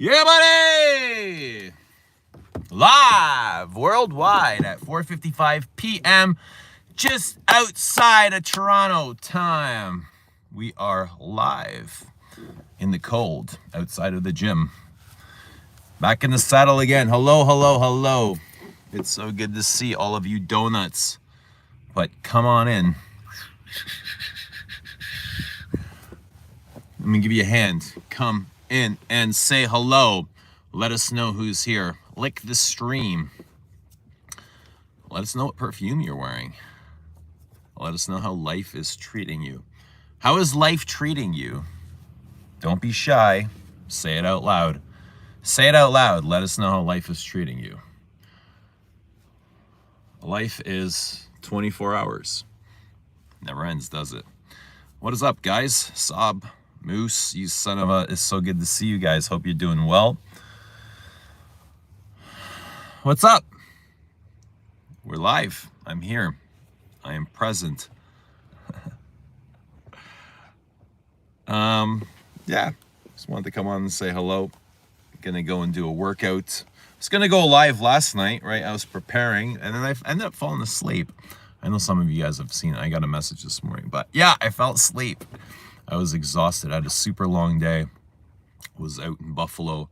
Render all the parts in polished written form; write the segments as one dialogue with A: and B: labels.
A: Yeah, buddy! Live worldwide at 4:55 p.m. just outside of Toronto time. We are live in the cold outside of the gym. Back in the saddle again. Hello, hello, hello. It's so good to see all of you donuts. But come on in. Let me give you a hand. Come in and say hello. Let us know who's here. Lick the stream. Let us know what perfume you're wearing. Let us know how life is treating you. How is life treating you? Don't be shy. Say it out loud. Say it out loud. Let us know how life is treating you. Life is 24 hours. Never ends, does it? What is up, guys? Sob, Moose, you son of a... It's so good to see you guys. Hope you're doing well. What's up? We're live. I'm here. I am present. Yeah. Just wanted to come on and say hello. Gonna go and do a workout. I was gonna go live last night, right? I was preparing, and then I ended up falling asleep. I know some of you guys have seen it. I got a message this morning, but yeah, I fell asleep. I was exhausted. I had a super long day. Was out in Buffalo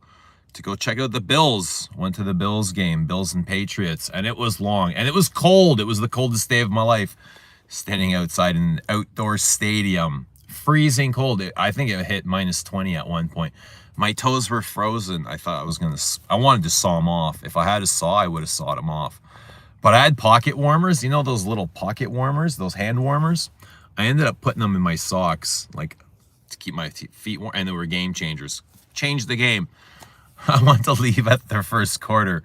A: to go check out the Bills. Went to the Bills game, Bills and Patriots, and it was long, and it was cold. It was the coldest day of my life, standing outside in an outdoor stadium. Freezing cold. I think it hit -20 at one point. My toes were frozen. I thought I wanted to saw them off. If I had a saw, I would have sawed them off. But I had pocket warmers. You know those little pocket warmers, those hand warmers? I ended up putting them in my socks, like to keep my feet warm, and they were game changers. Changed the game. I wanted to leave at the first quarter,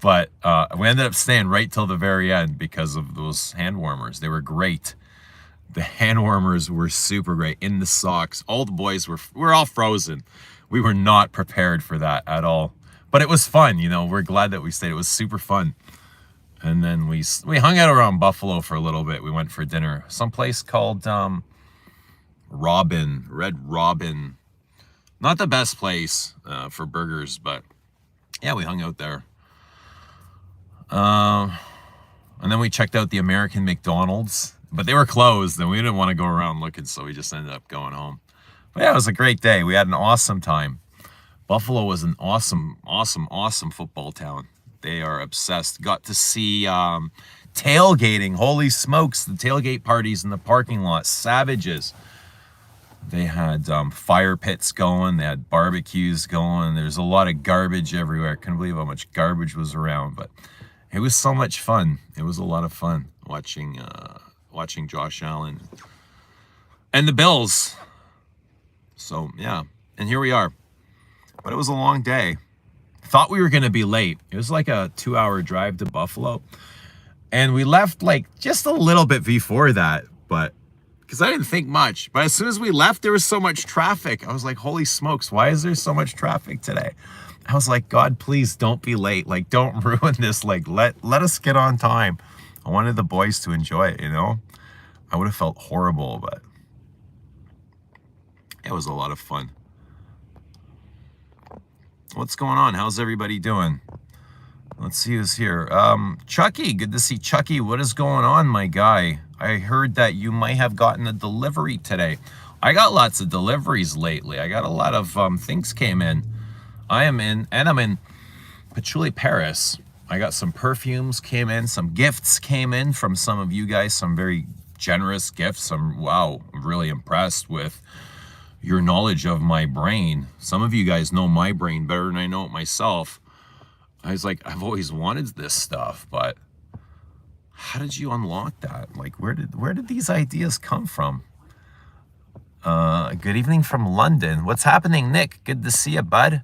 A: but we ended up staying right till the very end because of those hand warmers. They were great. The hand warmers were super great in the socks. All the boys were all frozen. We were not prepared for that at all. But it was fun, you know. We're glad that we stayed. It was super fun. And then we hung out around Buffalo for a little bit. We went for dinner. Someplace called Red Robin. Not the best place for burgers, but yeah, we hung out there. And then we checked out the American McDonald's, but they were closed and we didn't want to go around looking, so we just ended up going home. But yeah, it was a great day. We had an awesome time. Buffalo was an awesome, awesome, awesome football town. They are obsessed. Got to see tailgating. Holy smokes, the tailgate parties in the parking lot. Savages. They had fire pits going. They had barbecues going. There's a lot of garbage everywhere. Couldn't believe how much garbage was around, but it was so much fun. It was a lot of fun watching Josh Allen and the Bills. So yeah, and here we are. But it was a long day. Thought we were going to be late. It was like a 2-hour drive to Buffalo. And we left like just a little bit before that, but because I didn't think much. But as soon as we left, there was so much traffic. I was like, holy smokes, why is there so much traffic today? I was like, God, please don't be late. Like, don't ruin this. Like, let us get on time. I wanted the boys to enjoy it, you know? I would have felt horrible, but it was a lot of fun. What's going on? How's everybody doing? Let's see who's here. Chucky, good to see Chucky. What is going on, my guy? I heard that you might have gotten a delivery today. I got lots of deliveries lately. I got a lot of things came in. I'm in Patchouli, Paris. I got some perfumes came in, some gifts came in from some of you guys, some very generous gifts. Wow, I'm really impressed with your knowledge of my brain. Some of you guys know my brain better than I know it myself. I was like, I've always wanted this stuff, but how did you unlock that? Like, where did these ideas come from? Good evening from London. What's happening, Nick? Good to see you, bud.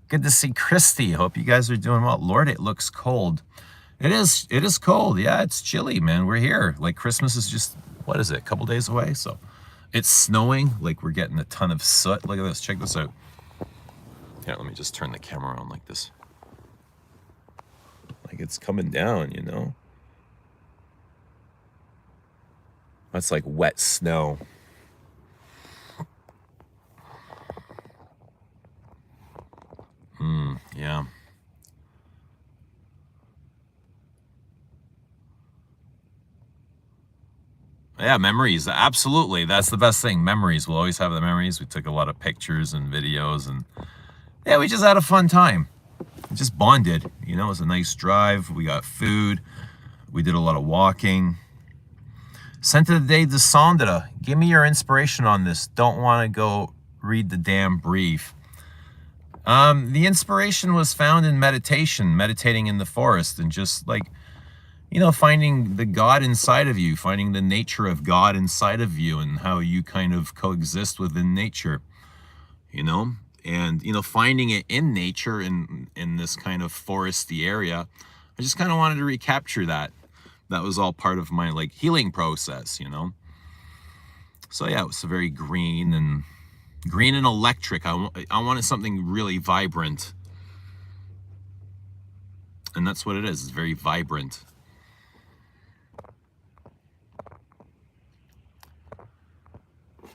A: Good to see Christy. Hope you guys are doing well. Lord, it looks cold. It is cold. Yeah, it's chilly, man. We're here. Like, Christmas is just, what is it, a couple days away? So it's snowing. Like, we're getting a ton of soot. Look at this. Check this out. Here, let me just turn the camera on like this. Like, it's coming down, you know? That's like wet snow. Yeah, memories. Absolutely. That's the best thing. Memories. We'll always have the memories. We took a lot of pictures and videos, and yeah, we just had a fun time. We just bonded. You know, it was a nice drive. We got food. We did a lot of walking. Senta de Sandra, give me your inspiration on this. Don't want to go read the damn brief. The inspiration was found in meditation, meditating in the forest, and just like, you know, finding the God inside of you, finding the nature of God inside of you, and how you kind of coexist within nature, you know, and, you know, finding it in nature in this kind of foresty area. I just kind of wanted to recapture that. That was all part of my like healing process, you know. So yeah, it was very green and electric. I wanted something really vibrant, and that's what it is. It's very vibrant.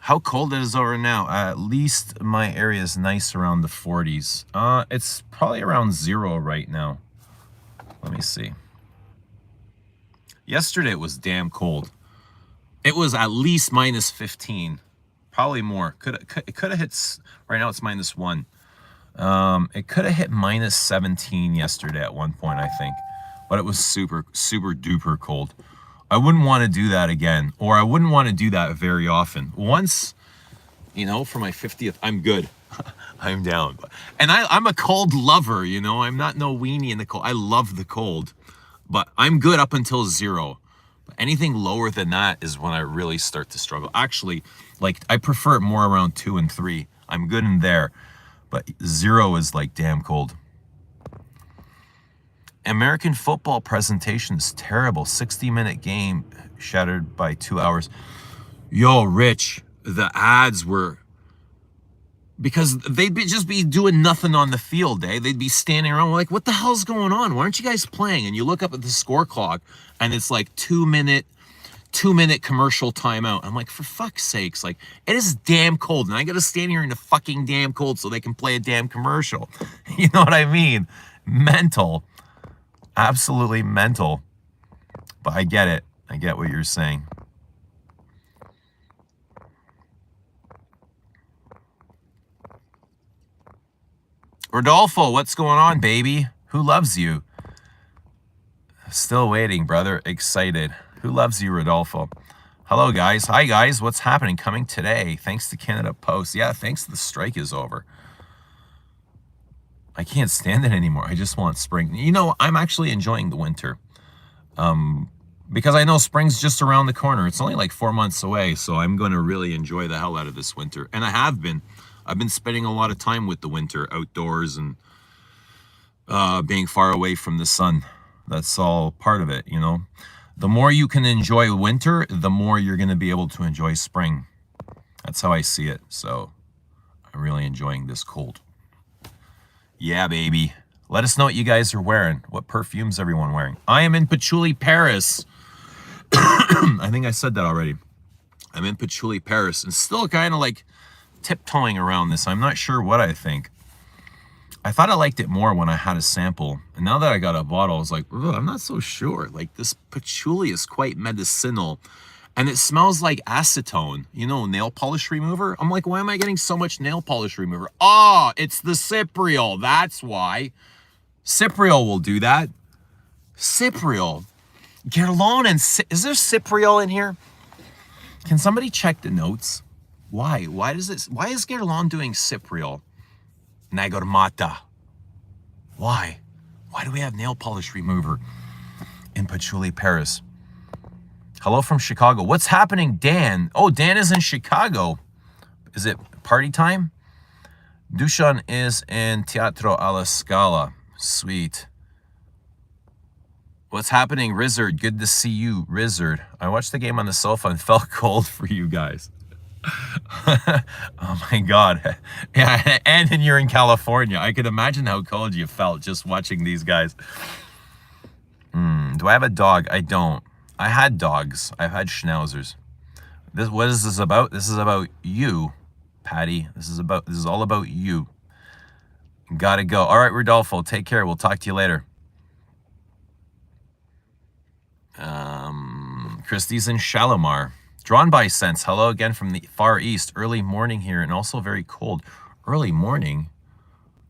A: How cold it is over now? At least my area is nice, around the 40s. It's probably around 0 right now. Let me see. Yesterday it was damn cold. It was at least minus 15, probably more. It could have hit. Right now it's minus 1. It could have hit minus 17 yesterday at one point, I think, but it was super duper cold. I wouldn't want to do that again, or I wouldn't want to do that very often. Once, you know, for my 50th, I'm good. I'm down. And I'm a cold lover, you know. I'm not no weenie in the cold. I love the cold, but I'm good up until 0. But anything lower than that is when I really start to struggle. Actually, like, I prefer it more around 2 and 3. I'm good in there, but 0 is like damn cold. American football presentation is terrible. 60-minute game shattered by 2 hours. Yo, Rich, the ads were, because they'd just be doing nothing on the field, eh? They'd be standing around like, what the hell's going on? Why aren't you guys playing? And you look up at the score clock, and it's like 2-minute commercial timeout. I'm like, for fuck's sakes, like, it is damn cold, and I gotta stand here in the fucking damn cold so they can play a damn commercial. You know what I mean? Mental. Absolutely mental. But I get it. I get what you're saying. Rodolfo, what's going on, baby? Who loves you? Still waiting, brother. Excited. Who loves you, Rodolfo? Hello, guys. Hi, guys. What's happening? Coming today. Thanks to Canada Post. Yeah, thanks. The strike is over. I can't stand it anymore. I just want spring. You know, I'm actually enjoying the winter. Because I know spring's just around the corner. It's only like 4 months away, so I'm going to really enjoy the hell out of this winter. And I have been. I've been spending a lot of time with the winter, outdoors, and being far away from the sun. That's all part of it, you know. The more you can enjoy winter, the more you're going to be able to enjoy spring. That's how I see it. So I'm really enjoying this cold. Yeah, baby. Let us know what you guys are wearing. What perfumes everyone wearing? I am in Patchouli, Paris. I think I said that already. I'm in Patchouli, Paris, and still kind of like tiptoeing around this. I'm not sure what I think. I thought I liked it more when I had a sample, and now that I got a bottle, I was like, I'm not so sure. Like, this patchouli is quite medicinal, and it smells like acetone, you know, nail polish remover. I'm like, why am I getting so much nail polish remover? Oh, it's the Cypriol. That's why. Cypriol will do that. Cypriol. Guerlain and is there Cypriol in here? Can somebody check the notes? Why? Why is Guerlain doing Cypriol? Nagarmata. Why? Why do we have nail polish remover in Patchouli, Paris? Hello from Chicago. What's happening, Dan? Oh, Dan is in Chicago. Is it party time? Dushan is in Teatro alla Scala. Sweet. What's happening, Rizzard? Good to see you, Rizzard. I watched the game on the sofa and felt cold for you guys. Oh my God. Yeah, and you're in California. I could imagine how cold you felt just watching these guys. Do I have a dog? I don't. I had dogs. I've had schnauzers. What is this about? This is about you, Patty. This is all about you. Gotta go. All right, Rodolfo, take care. We'll talk to you later. Christy's in Shalimar. Drawn by scents. Hello again from the Far East. Early morning here and also very cold. Early morning?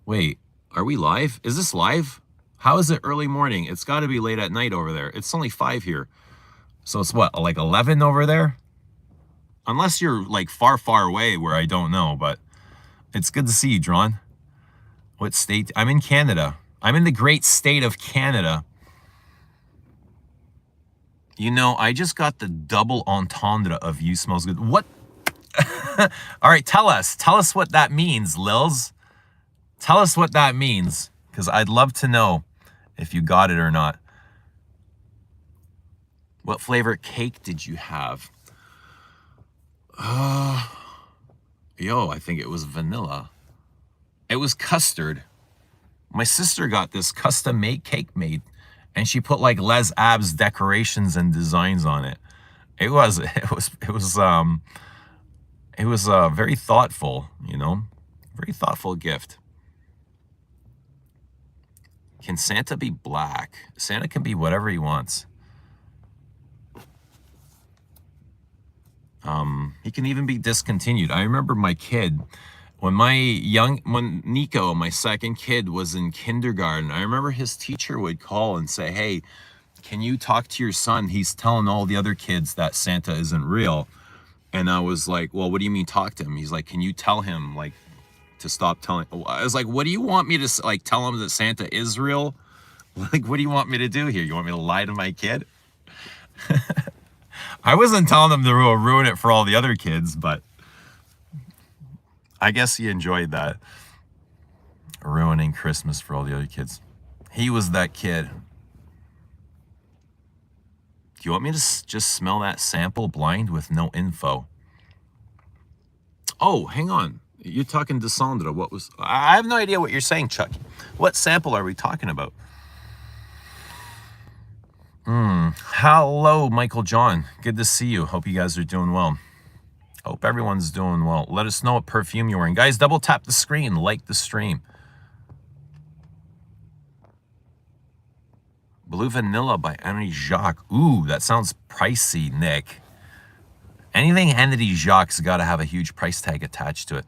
A: Wait, are we live? Is this live? How is it early morning? It's got to be late at night over there. It's only 5 here. So it's what, like 11 over there? Unless you're like far, far away where I don't know, but it's good to see you, Drawn. What state? I'm in Canada. I'm in the great state of Canada. You know, I just got the double entendre of you smells good. What? All right, tell us what that means, Lils. Tell us what that means, because I'd love to know if you got it or not. What flavor cake did you have? I think it was vanilla. It was custard. My sister got this custom-made cake made, and she put like Les Abs decorations and designs on it. It was very thoughtful, you know, very thoughtful gift. Can Santa be black? Santa can be whatever he wants. He can even be discontinued. I remember my kid, when Nico, my second kid, was in kindergarten, I remember his teacher would call and say, hey, can you talk to your son? He's telling all the other kids that Santa isn't real. And I was like, well, what do you mean talk to him? He's like, can you tell him like to stop telling? I was like, what do you want me to like tell him that Santa is real? Like, what do you want me to do here? You want me to lie to my kid? I wasn't telling him to ruin it for all the other kids, but I guess he enjoyed that. Ruining Christmas for all the other kids. He was that kid. Do you want me to just smell that sample blind with no info? Oh, hang on. You're talking to Sandra. I have no idea what you're saying, Chuck. What sample are we talking about? Hello, Michael John. Good to see you. Hope you guys are doing well. Hope everyone's doing well. Let us know what perfume you're wearing. Guys, double tap the screen. Like the stream. Blue Vanilla by Henri Jacques. Ooh, that sounds pricey, Nick. Anything Henri Jacques got to have a huge price tag attached to it.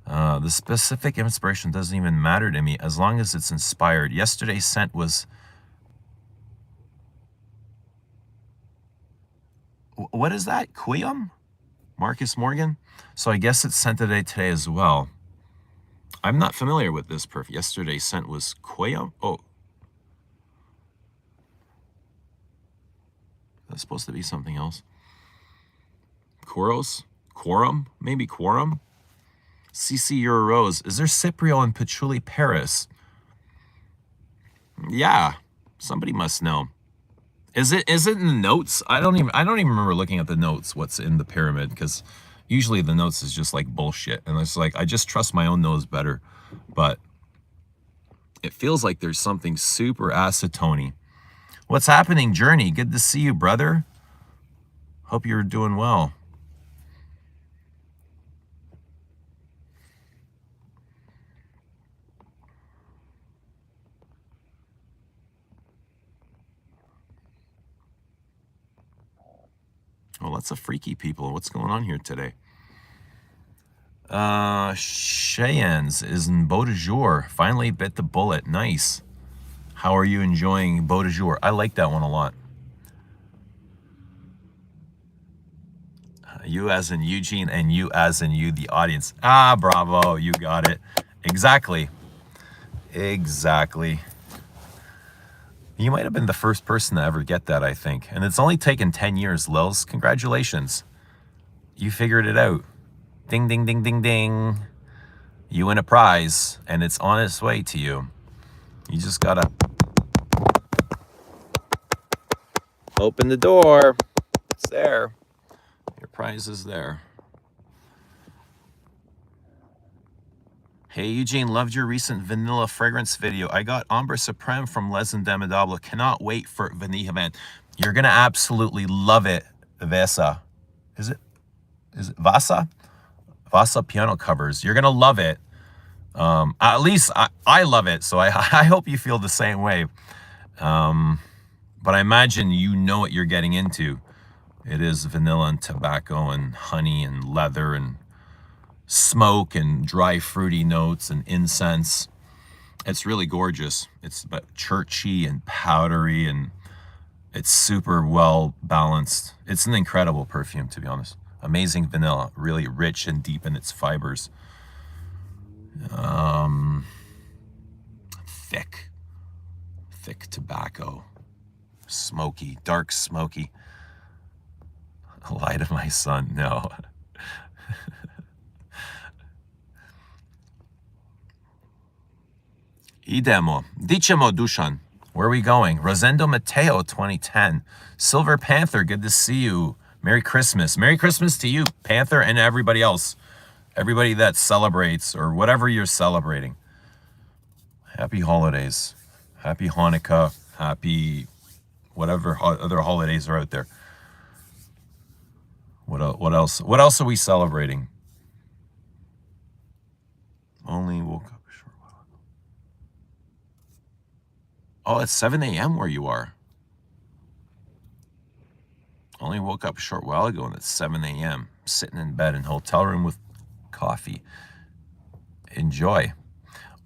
A: The specific inspiration doesn't even matter to me as long as it's inspired. Yesterday's scent was... What is that? Quillam? Marcus Morgan? So I guess it's scent today as well. I'm not familiar with this perfume. Yesterday's scent was Quillam? Oh. That's supposed to be something else. Quorum? Maybe Quorum? CC You're a Rose. Is there Cypriot and Patchouli Paris? Yeah. Somebody must know. Is it in the notes? I don't even remember looking at the notes, what's in the pyramid, because usually the notes is just like bullshit. And it's like, I just trust my own nose better. But it feels like there's something super acetone-y. What's happening, Journey? Good to see you, brother. Hope you're doing well. Well, lots of freaky people. What's going on here today? Cheyennes is in Beau de Jour. Finally bit the bullet. Nice. How are you enjoying Beau de Jour? I like that one a lot. You as in Eugene and you as in you, the audience. Ah, bravo. You got it. Exactly. Exactly. You might have been the first person to ever get that, I think. And it's only taken 10 years, Lils. Congratulations. You figured it out. Ding, ding, ding, ding, ding. You win a prize, and it's on its way to you. You just gotta open the door. It's there. Your prize is there. Hey, Eugene, loved your recent vanilla fragrance video. I got Ombre Supreme from Les Indemnidables. Cannot wait for Vanilla Man. You're going to absolutely love it, Vasa. Is it Vasa? Vasa piano covers. You're going to love it. At least I love it, so I hope you feel the same way. But I imagine you know what you're getting into. It is vanilla and tobacco and honey and leather and smoke and dry fruity notes and incense. It's really gorgeous. It's but churchy and powdery, and it's super well balanced. It's an incredible perfume, to be honest. Amazing vanilla, really rich and deep in its fibers. Thick tobacco, smoky, dark smoky. Lie to my son, no. Idemo, dicemo Dushan. Where are we going? Rosendo Mateo 2010. Silver Panther, good to see you. Merry Christmas. Merry Christmas to you, Panther, and everybody else. Everybody that celebrates or whatever you're celebrating. Happy holidays. Happy Hanukkah. Happy whatever other holidays are out there. What else? What else are we celebrating? Only woke up a short while ago. Oh, it's 7 a.m. where you are. Only woke up a short while ago and it's 7 a.m. Sitting in bed in hotel room with coffee. Enjoy.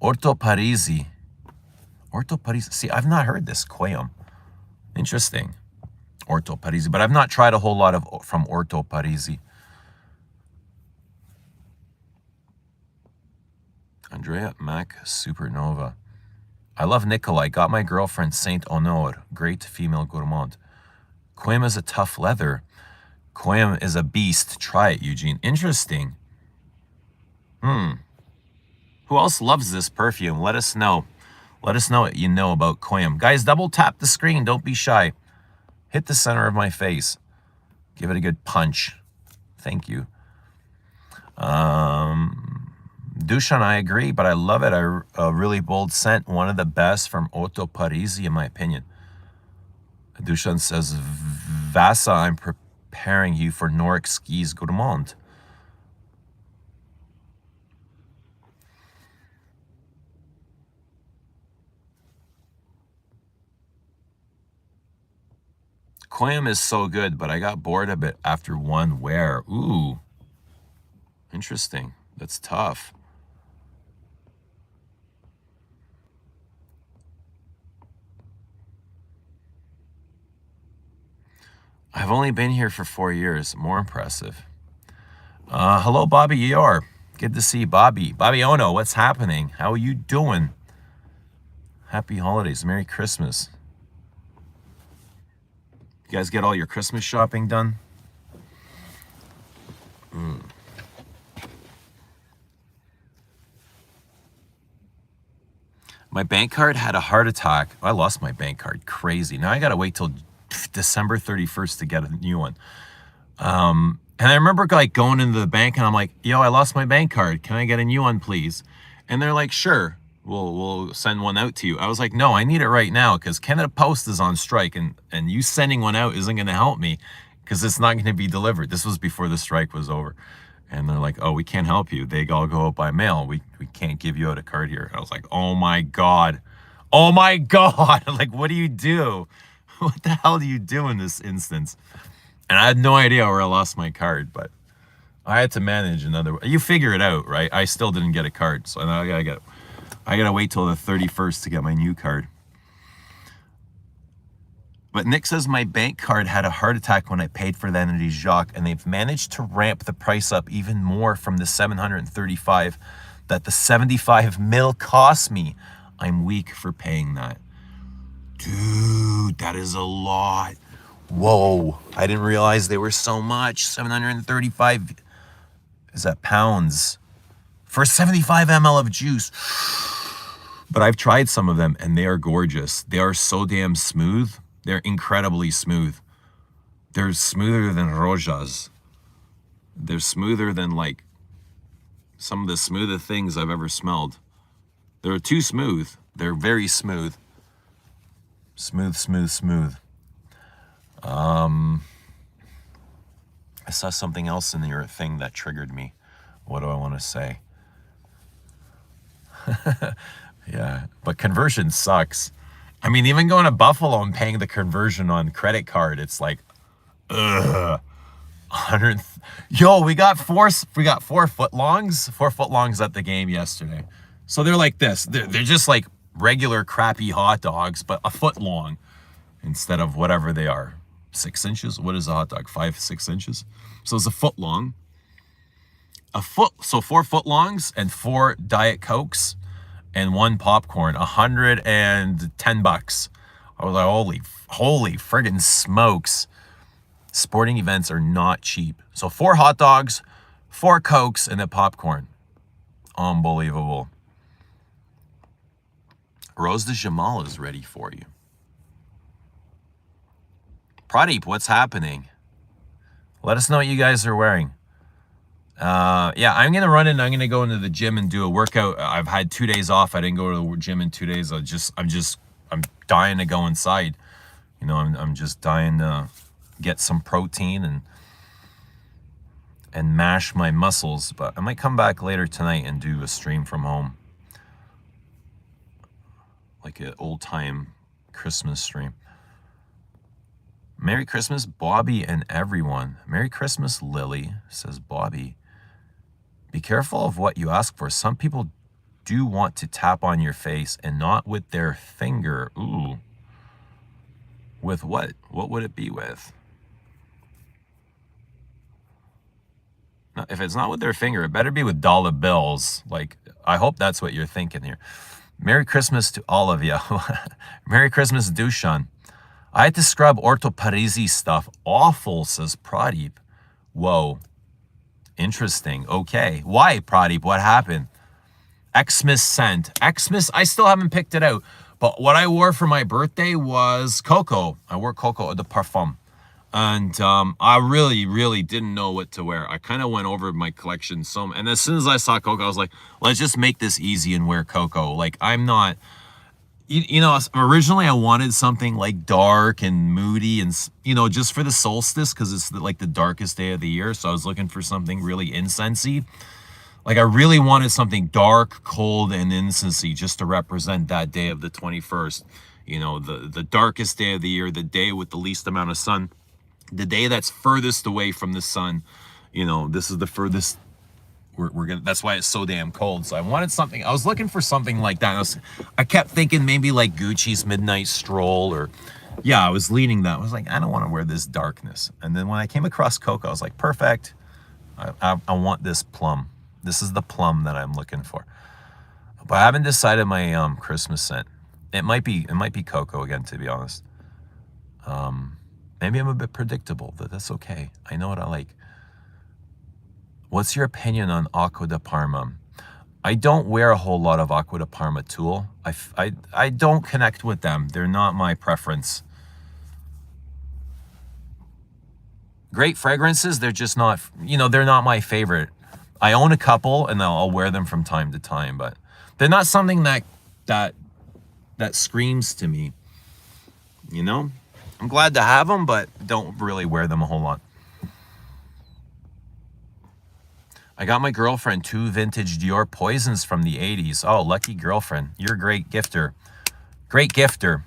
A: Orto Parisi. Orto Parisi. See, I've not heard this Quayum. Interesting. Orto Parisi, but I've not tried a whole lot of from Orto Parisi. Andrea Mac Supernova. I love Nicolai. Got my girlfriend Saint Honor. Great female gourmand. Quayum is a tough leather. Quayum is a beast. Try it, Eugene. Interesting. Who else loves this perfume? Let us know. Let us know what you know about Quayum. Guys, double tap the screen. Don't be shy. Hit the center of my face. Give it a good punch. Thank you. Dushan, I agree, but I love it. A really bold scent. One of the best from Orto Parisi, in my opinion. Dushan says, Vasa, I'm preparing you for Noric skis gourmand. Quayum is so good, but I got bored of it after one wear. Ooh. Interesting. That's tough. I've only been here for 4 years. More impressive. Hello, Bobby Yor. Good to see Bobby. Bobby Ono, what's happening? How are you doing? Happy holidays. Merry Christmas. You guys get all your Christmas shopping done? My bank card had a heart attack. I lost my bank card. Crazy. Now I got to wait till December 31st to get a new one. And I remember like going into the bank and I'm like, yo, I lost my bank card. Can I get a new one, please? And they're like, sure, we'll send one out to you. I was like, no, I need it right now because Canada Post is on strike and you sending one out isn't going to help me because it's not going to be delivered. This was before the strike was over. And they're like, oh, we can't help you. They all go out by mail. We can't give you out a card here. I was like, oh my God. Oh my God. Like, what do you do? What the hell do you do in this instance? And I had no idea where I lost my card, but I had to manage another way. You figure it out, right? I still didn't get a card. So now I gotta wait till the 31st to get my new card. But Nick says my bank card had a heart attack when I paid for the entity Jacques, and they've managed to ramp the price up even more from the 735 that the 75 mil cost me. I'm weak for paying that. Dude, that is a lot. Whoa, I didn't realize they were so much. 735, is that pounds? For 75 ml of juice. But I've tried some of them and they are gorgeous. They are so damn smooth. They're incredibly smooth. They're smoother than Rojas. They're smoother than like some of the smoothest things I've ever smelled. They're too smooth. They're very smooth. Smooth, smooth, smooth. I saw something else in your thing that triggered me. What do I want to say? Yeah, but conversion sucks. I mean, even going to Buffalo and paying the conversion on credit card, it's like Ugh. 100. Yo, we got four 4-foot-longs. 4-foot-longs at the game yesterday. So they're like this. They're just like regular crappy hot dogs, but a foot long instead of whatever they are. 6 inches. What is a hot dog? 5-6 inches. So it's a foot long. So 4-foot-longs and 4 Diet Cokes and 1 popcorn. $110. I was like, holy friggin' smokes. Sporting events are not cheap. So 4 hot dogs, 4 Cokes, and a popcorn. Unbelievable. Rose de Jamal is ready for you. Pradeep, what's happening? Let us know what you guys are wearing. Yeah, I'm gonna run in. I'm gonna go into the gym and do a workout. I've had 2 days off. I didn't go to the gym in 2 days. I'm dying to go inside. You know, I'm just dying to get some protein and mash my muscles. But I might come back later tonight and do a stream from home, like an old time Christmas stream. Merry Christmas, Bobby and everyone. Merry Christmas, Lily, says Bobby. Be careful of what you ask for. Some people do want to tap on your face and not with their finger. Ooh. With what? What would it be with? No, if it's not with their finger, it better be with dollar bills. Like, I hope that's what you're thinking here. Merry Christmas to all of you. Merry Christmas, Dushan. I had to scrub Orto Parisi stuff. Awful, says Pradeep. Whoa. Interesting. Okay. Why, Pradeep? What happened? Xmas scent. Xmas, I still haven't picked it out. But what I wore for my birthday was Coco. I wore Coco de Perfume. And I really didn't know what to wear. I kind of went over my collection and as soon as I saw Coco, I was like, let's just make this easy and wear Coco. Like, I'm not... You know, originally I wanted something like dark and moody and, you know, just for the solstice because it's like the darkest day of the year. So I was looking for something really incensey. Like, I really wanted something dark, cold, and incensey just to represent that day of the 21st. You know, the darkest day of the year, the day with the least amount of sun, the day that's furthest away from the sun. You know, this is the furthest. We're gonna. That's why it's so damn cold. So I wanted something. I was looking for something like that. I kept thinking maybe like Gucci's Midnight Stroll, or yeah, I was leaning that. I was like, I don't want to wear this darkness. And then when I came across Coco, I was like, perfect. I want this plum. This is the plum that I'm looking for. But I haven't decided my Christmas scent. It might be Coco again, to be honest. Maybe I'm a bit predictable, but that's okay. I know what I like. What's your opinion on Acqua di Parma? I don't wear a whole lot of Acqua di Parma tulle. I don't connect with them. They're not my preference. Great fragrances, they're just not, you know, they're not my favorite. I own a couple and I'll wear them from time to time, but they're not something that screams to me. You know? I'm glad to have them, but don't really wear them a whole lot. I got my girlfriend 2 vintage Dior Poisons from the 80s. Oh, lucky girlfriend. You're a great gifter. Great gifter.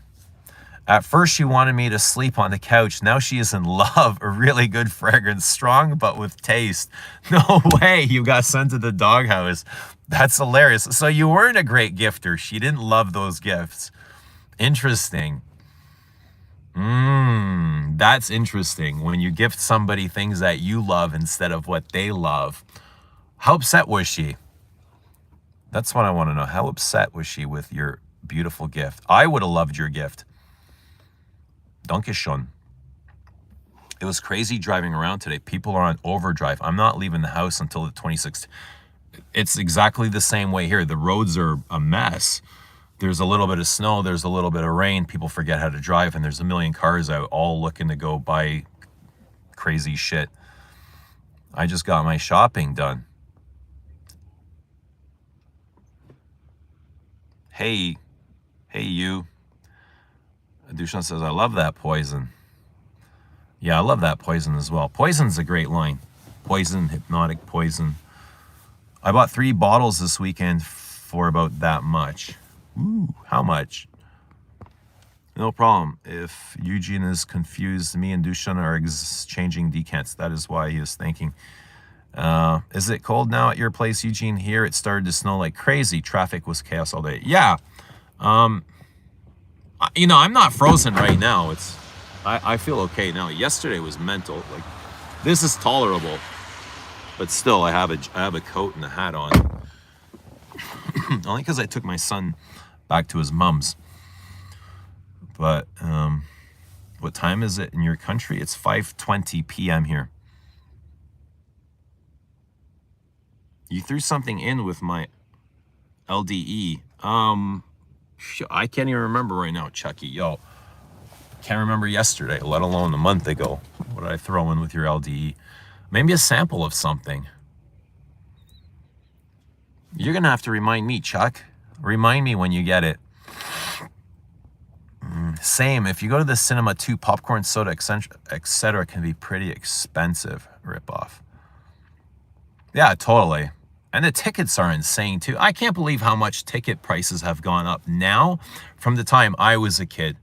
A: At first, she wanted me to sleep on the couch. Now she is in love. A really good fragrance. Strong, but with taste. No way you got sent to the doghouse. That's hilarious. So you weren't a great gifter. She didn't love those gifts. Interesting. That's interesting. When you gift somebody things that you love instead of what they love. How upset was she? That's what I want to know. How upset was she with your beautiful gift? I would have loved your gift. Dankeschön. It was crazy driving around today. People are on overdrive. I'm not leaving the house until the 26th. It's exactly the same way here. The roads are a mess. There's a little bit of snow. There's a little bit of rain. People forget how to drive, and there's a million cars out all looking to go buy crazy shit. I just got my shopping done. Hey you. Dushan says, I love that poison. Yeah, I love that poison as well. Poison's a great line. Poison, hypnotic poison. I bought 3 bottles this weekend for about that much. Ooh, how much? No problem. If Eugene is confused, me and Dushan are exchanging decants. That is why he is thinking. Is it cold now at your place, Eugene? Here it started to snow like crazy. Traffic was chaos all day. Yeah. You know, I'm not frozen right now. I feel okay now. Yesterday was mental. Like, this is tolerable, but still, I have a coat and a hat on. Only because I took my son back to his mom's. But what time is it in your country? It's 5:20 p.m. here. You threw something in with my LDE. I can't even remember right now, Chucky. Yo, can't remember yesterday, let alone a month ago. What did I throw in with your LDE? Maybe a sample of something. You're gonna have to remind me, Chuck. Remind me when you get it. Same. If you go to the cinema too, popcorn, soda, etc., can be pretty expensive. Ripoff. Yeah, totally. And the tickets are insane too. I can't believe how much ticket prices have gone up now from the time I was a kid.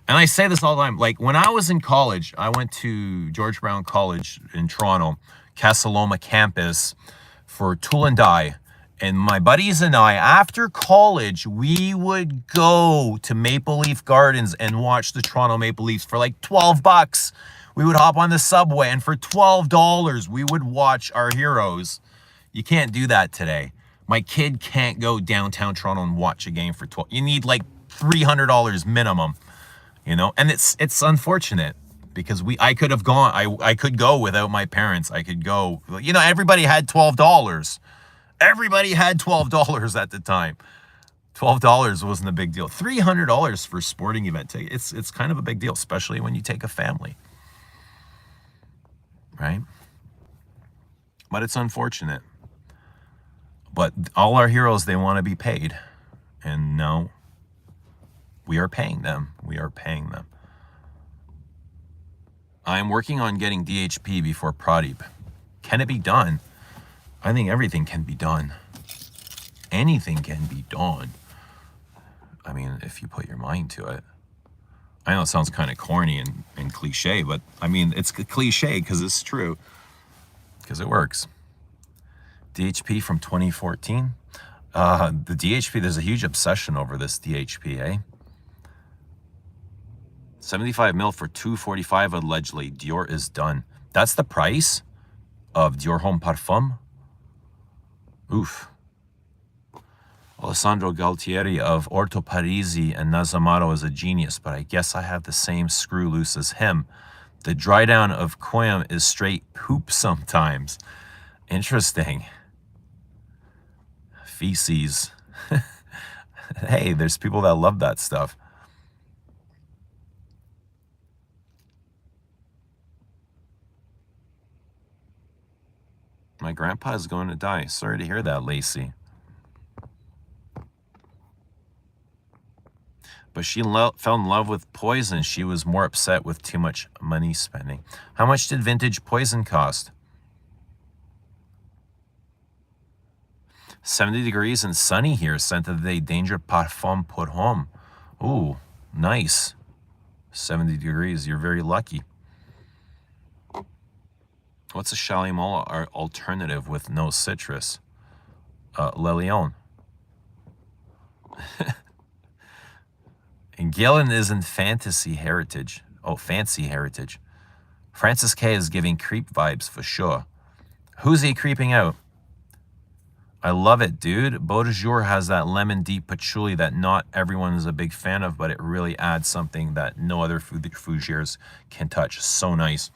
A: And I say this all the time. Like, when I was in college, I went to George Brown College in Toronto, Casaloma campus, for tool and die. And my buddies and I, after college, we would go to Maple Leaf Gardens and watch the Toronto Maple Leafs for like 12 bucks. We would hop on the subway, and for $12, we would watch our heroes. You can't do that today. My kid can't go downtown Toronto and watch a game for 12. You need like $300 minimum, you know? And it's unfortunate, because I could have gone. I could go without my parents. I could go. You know, everybody had $12. Everybody had $12 at the time. $12 wasn't a big deal. $300 for a sporting event ticket. It's kind of a big deal, especially when you take a family, right? But it's unfortunate. But all our heroes, they want to be paid, and no, we are paying them. We are paying them. I'm working on getting DHP before Pradeep. Can it be done? I think everything can be done. Anything can be done. I mean, if you put your mind to it. I know it sounds kind of corny and cliche, but I mean, it's cliche because it's true. Because it works. DHP from 2014. The DHP, there's a huge obsession over this DHP, eh? 75 mil for $245 allegedly. Dior is done. That's the price of Dior Homme Parfum? Oof. Alessandro Galtieri of Orto Parisi and Nazamato is a genius, but I guess I have the same screw loose as him. The dry down of Koyam is straight poop sometimes. Interesting. Feces. Hey, there's people that love that stuff. My grandpa is going to die. Sorry to hear that, Lacey. But she fell in love with Poison. She was more upset with too much money spending. How much did vintage Poison cost? 70 degrees and sunny here. Scent of the day. Danger Parfum Pour Homme. Ooh, nice. 70 degrees. You're very lucky. What's a Chalimol alternative with no citrus? Le Lion. And Gillen is in fantasy heritage. Oh, fancy heritage. Francis K is giving creep vibes for sure. Who's he creeping out? I love it, dude. Beau de Jour has that lemon deep patchouli that not everyone is a big fan of, but it really adds something that no other fougères can touch. So nice.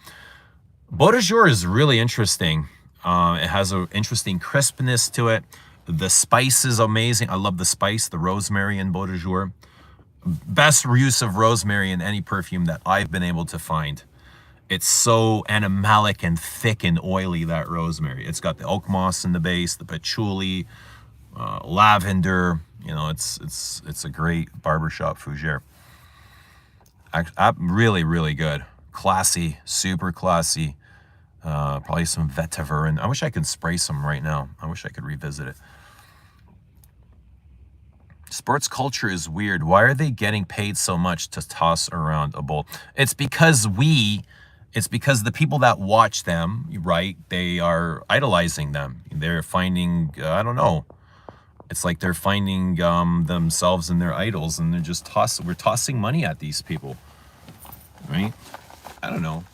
A: Beau de Jour is really interesting. It has an interesting crispness to it. The spice is amazing. I love the spice, the rosemary in Beau de Jour. Best use of rosemary in any perfume that I've been able to find. It's so animalic and thick and oily, that rosemary. It's got the oak moss in the base, the patchouli, lavender. You know, it's a great barbershop fougere. Really, really good. Classy, super classy. Probably some vetiver, and I wish I could spray some right now. I wish I could revisit it. sports culture is weird. Why are they getting paid so much to toss around a bowl? It's because the people that watch them, right, they are idolizing them. They're finding, I don't know. It's like they're finding themselves and their idols, and they're just we're tossing money at these people, right? I don't know.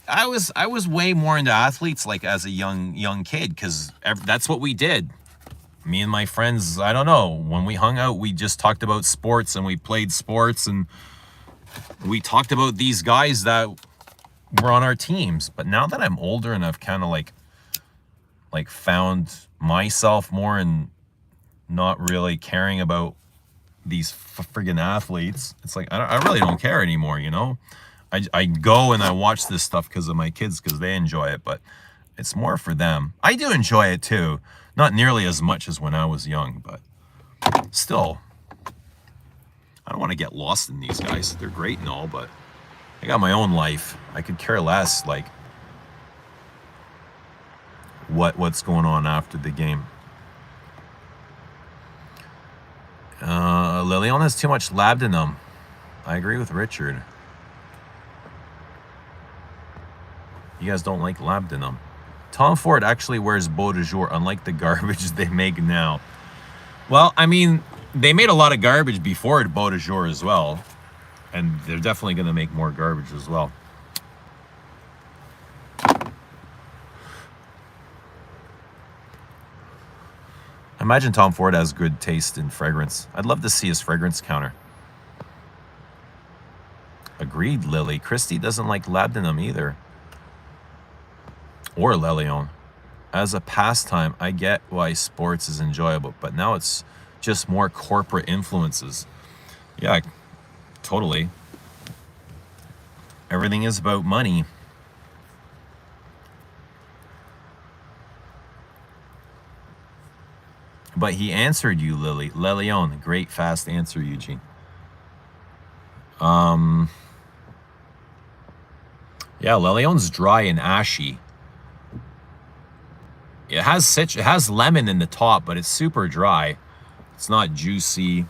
A: I was way more into athletes like as a young kid, because that's what we did. Me and my friends, I don't know, when we hung out, we just talked about sports and we played sports and we talked about these guys that were on our teams. But now that I'm older and I've kind of like found myself more and not really caring about these friggin' athletes, it's like I really don't care anymore, you know? I go and I watch this stuff because of my kids, because they enjoy it, but it's more for them. I do enjoy it too. Not nearly as much as when I was young, but still, I don't want to get lost in these guys. They're great and all, but I got my own life. I could care less, like, what's going on after the game. Lilion has too much labdanum. I agree with Richard. You guys don't like labdanum. Tom Ford actually wears beau de jour, unlike the garbage they make now. Well, I mean, they made a lot of garbage before beau de jour as well. And they're definitely going to make more garbage as well. Imagine Tom Ford has good taste in fragrance. I'd love to see his fragrance counter. Agreed, Lily. Christy doesn't like labdanum either. Or Lelion. As a pastime, I get why sports is enjoyable, but now it's just more corporate influences. Yeah, totally. Everything is about money. But he answered you, Lily. Lelion. Great fast answer, Eugene. Yeah, Lelion's dry and ashy. It has lemon in the top, but it's super dry. It's not juicy.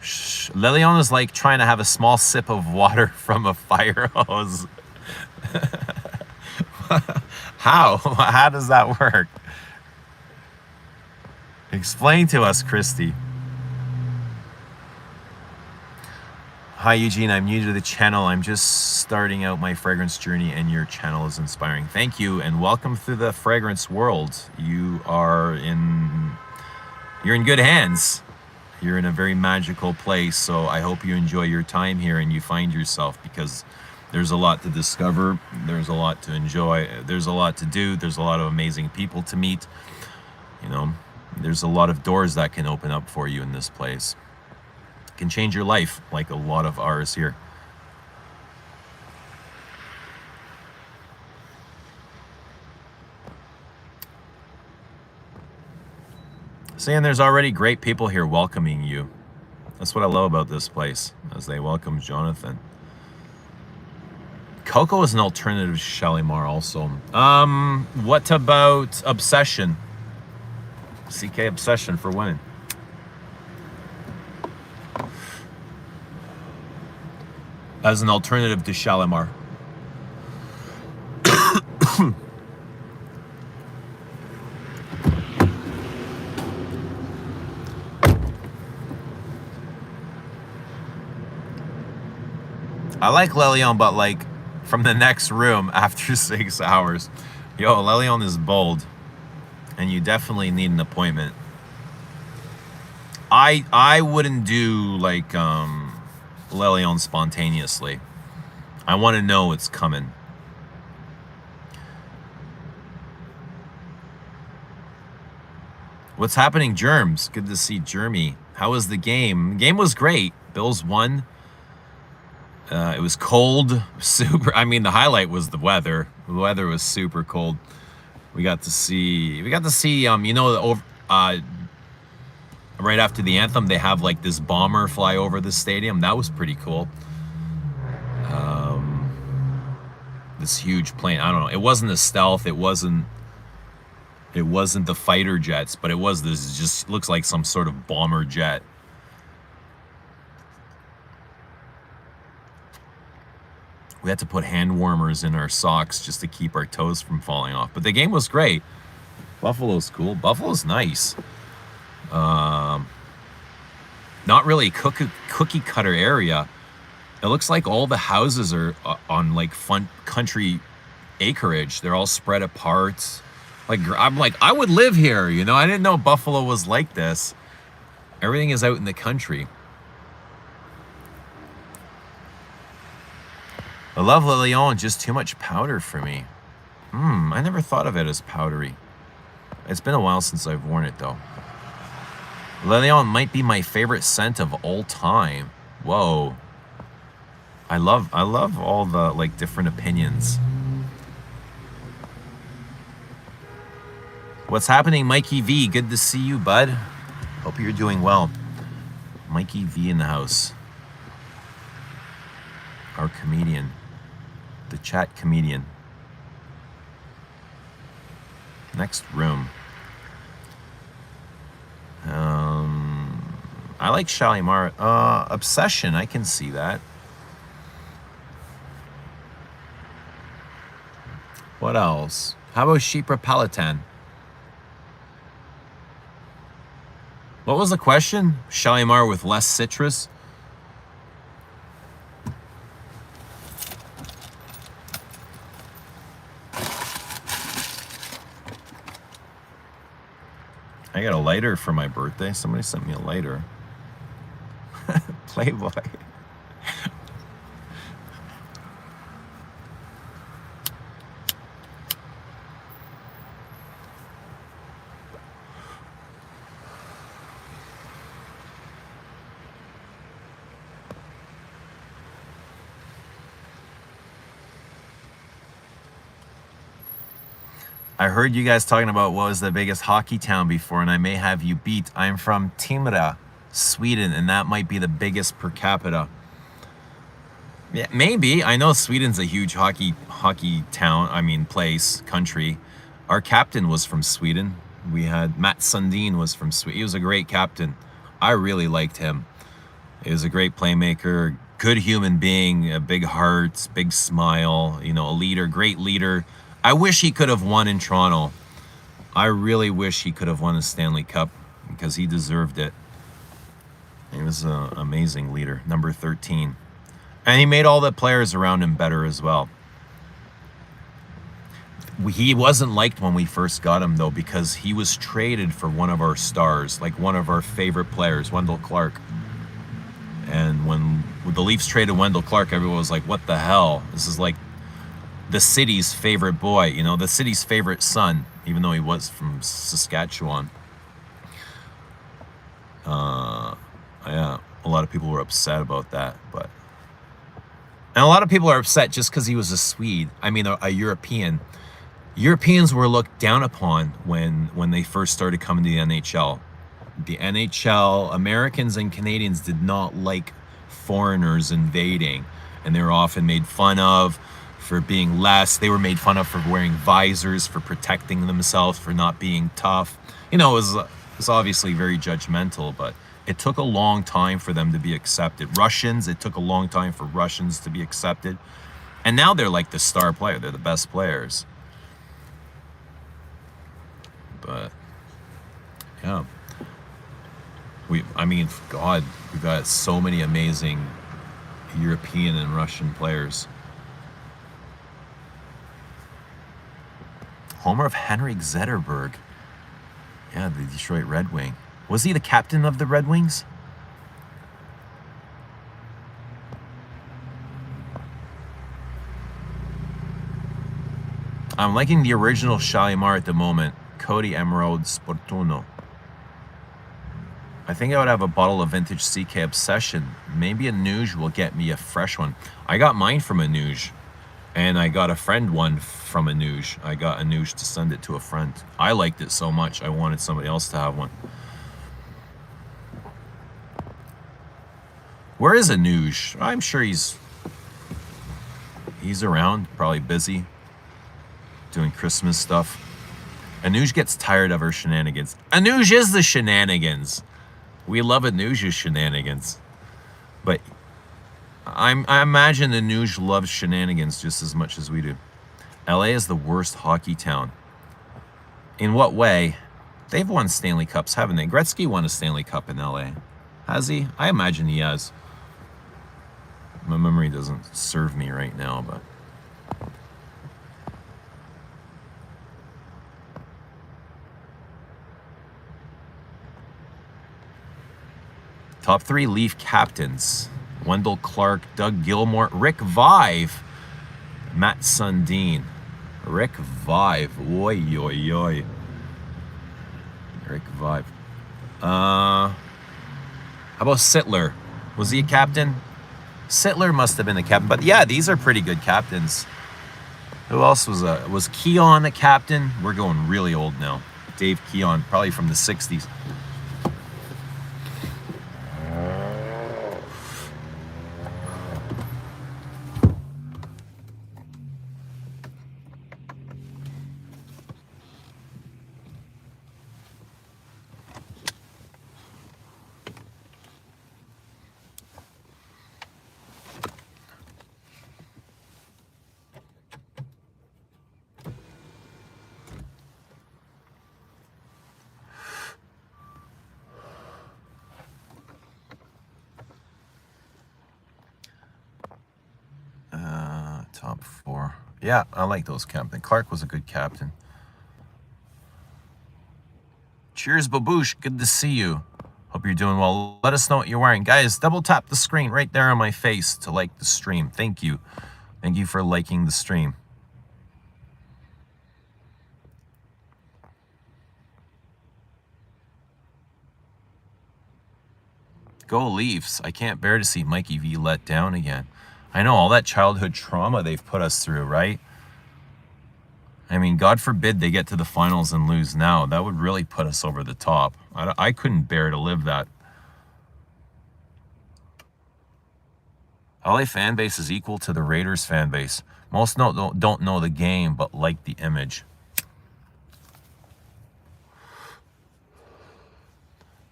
A: Lelion is like trying to have a small sip of water from a fire hose. How? How does that work? Explain to us, Christy. Hi, Eugene. I'm new to the channel. I'm just starting out my fragrance journey, and your channel is inspiring. Thank you, and welcome to the fragrance world. You're in good hands. You're in a very magical place, so I hope you enjoy your time here and you find yourself, because there's a lot to discover, there's a lot to enjoy, there's a lot to do, there's a lot of amazing people to meet. You know, there's a lot of doors that can open up for you in this place. It can change your life, like a lot of ours here. Saying there's already great people here welcoming you. That's what I love about this place, as they welcome Jonathan. Coco is an alternative to Shalimar also. What about Obsession? CK Obsession for women. As an alternative to Shalimar. I like Lelion, but like from the next room after 6 hours. Yo, Lelion is bold, and you definitely need an appointment. I wouldn't do like Lelion spontaneously. I want to know it's coming. What's happening, Germs? Good to see Jeremy. How was the game? The game was great. Bills won. It was cold, super. I mean, the highlight was the weather. The weather was super cold. We got to see. You know, right after the anthem, they have like this bomber fly over the stadium. That was pretty cool. this huge plane. I don't know. It wasn't a stealth. It wasn't the fighter jets, but it was this. Just looks like some sort of bomber jet. We had to put hand warmers in our socks just to keep our toes from falling off. But the game was great. Buffalo's cool. Buffalo's nice. Not really cookie cutter area. It looks like all the houses are on like fun country acreage. They're all spread apart. Like, I'm like, I would live here, you know? I didn't know Buffalo was like this. Everything is out in the country. I love Le Lion, just too much powder for me. I never thought of it as powdery. It's been a while since I've worn it, though. Le Lion might be my favorite scent of all time. Whoa. I love all the, like, different opinions. What's happening, Mikey V? Good to see you, bud. Hope you're doing well. Mikey V in the house. Our comedian. The chat comedian. Next room. I like Shalimar. Obsession, I can see that. What else? How about Chypre Palatin? What was the question? Shalimar with less citrus? I got a lighter for my birthday. Somebody sent me a lighter. Playboy. I heard you guys talking about what was the biggest hockey town before, and I may have you beat. I'm from Timrå, Sweden, and that might be the biggest per capita. Yeah, maybe. I know Sweden's a huge hockey town, place, country. Our captain was from Sweden. We had Matt Sundin was from Sweden. He was a great captain. I really liked him. He was a great playmaker, good human being, a big heart, big smile, you know, a leader, great leader. I wish he could have won in Toronto. I really wish he could have won a Stanley Cup because he deserved it. He was an amazing leader, number 13. And he made all the players around him better as well. He wasn't liked when we first got him, though, because he was traded for one of our stars, like one of our favorite players, Wendell Clark. And when the Leafs traded Wendell Clark, everyone was like, what the hell? This is like the city's favorite boy, you know, the city's favorite son, even though he was from Saskatchewan. Yeah, a lot of people were upset about that, and a lot of people are upset just because he was a Swede. I mean, a European. Europeans were looked down upon when they first started coming to the NHL. The NHL, Americans and Canadians did not like foreigners invading, and they were often made fun of for being less. They were made fun of for wearing visors, for protecting themselves, for not being tough. You know, it was obviously very judgmental, but it took a long time for them to be accepted. Russians, it took a long time for Russians to be accepted. And now they're like the star player. They're the best players. But, yeah. We've got so many amazing European and Russian players. Homer of Henrik Zetterberg. Yeah, the Detroit Red Wing. Was he the captain of the Red Wings? I'm liking the original Shalimar at the moment. Cody Emerald Sportuno. I think I would have a bottle of vintage CK Obsession. Maybe a Nuge will get me a fresh one. I got mine from a Nuge. And I got a friend one from a Nuge. I got a Nuge to send it to a friend. I liked it so much, I wanted somebody else to have one. Where is a Nuge? I'm sure he's He's around, probably busy, doing Christmas stuff. Anuj gets tired of her shenanigans. Anuj is the shenanigans. We love Anuj's shenanigans. But I imagine Anuj loves shenanigans just as much as we do. LA is the worst hockey town. In what way? They've won Stanley Cups, haven't they? Gretzky won a Stanley Cup in LA. Has he? I imagine he has. My memory doesn't serve me right now, but... Top 3 Leaf captains. Wendell Clark, Doug Gilmour, Rick Vive, Matt Sundin. Rick Vive. Oi, oi, oi. Rick Vive. How about Sittler? Was he a captain? Sittler must have been a captain. But yeah, these are pretty good captains. Who else was Keon a captain? We're going really old now. Dave Keon, probably from the 60s. Top 4. Yeah, I like those captain. Clark was a good captain. Cheers, Baboosh. Good to see you. Hope you're doing well. Let us know what you're wearing. Guys, double tap the screen right there on my face to like the stream. Thank you. Thank you for liking the stream. Go Leafs. I can't bear to see Mikey V let down again. I know, all that childhood trauma they've put us through, right? I mean, God forbid they get to the finals and lose now. That would really put us over the top. I couldn't bear to live that. LA fan base is equal to the Raiders fan base. Most don't know the game, but like the image.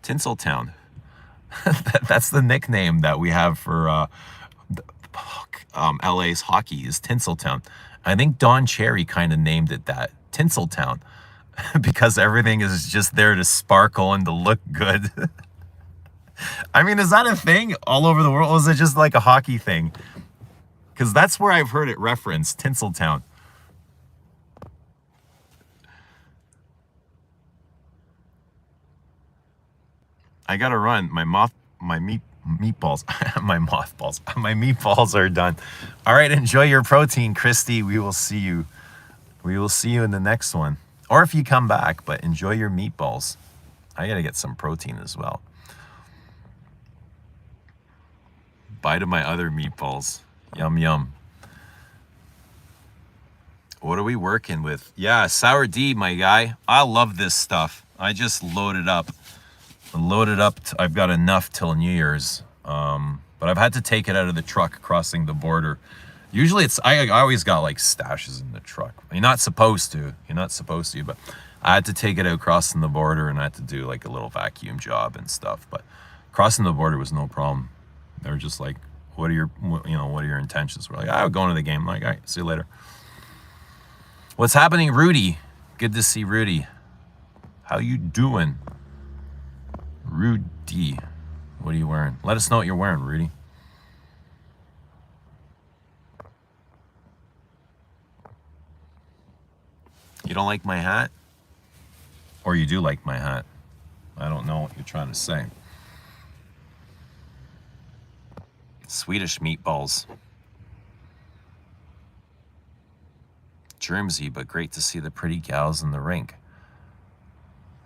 A: Tinseltown. That's the nickname that we have for LA's hockey is Tinseltown. I think Don Cherry kind of named it that, Tinseltown, because everything is just there to sparkle and to look good. I mean, is that a thing all over the world? Or is it just like a hockey thing? Because that's where I've heard it referenced, Tinseltown. I gotta run. My meatballs, my mothballs, my meatballs are done. All right, enjoy your protein, Christy. We will see you. We will see you in the next one. Or if you come back, but enjoy your meatballs. I gotta get some protein as well. Bye to my other meatballs. Yum, yum. What are we working with? Yeah, Sour D, my guy. I love this stuff. I just loaded up. I've got enough till New Year's. But I've had to take it out of the truck crossing the border. Usually I always got like stashes in the truck. You're not supposed to, but I had to take it out crossing the border, and I had to do like a little vacuum job and stuff. But crossing the border was no problem. They were just like, what are your intentions? We're like, I'm going to the game. I'm like, all right, see you later. What's happening, Rudy? Good to see Rudy. How you doing? Rudy, what are you wearing? Let us know what you're wearing, Rudy. You don't like my hat? Or you do like my hat? I don't know what you're trying to say. Swedish meatballs. Germsy, but great to see the pretty gals in the rink.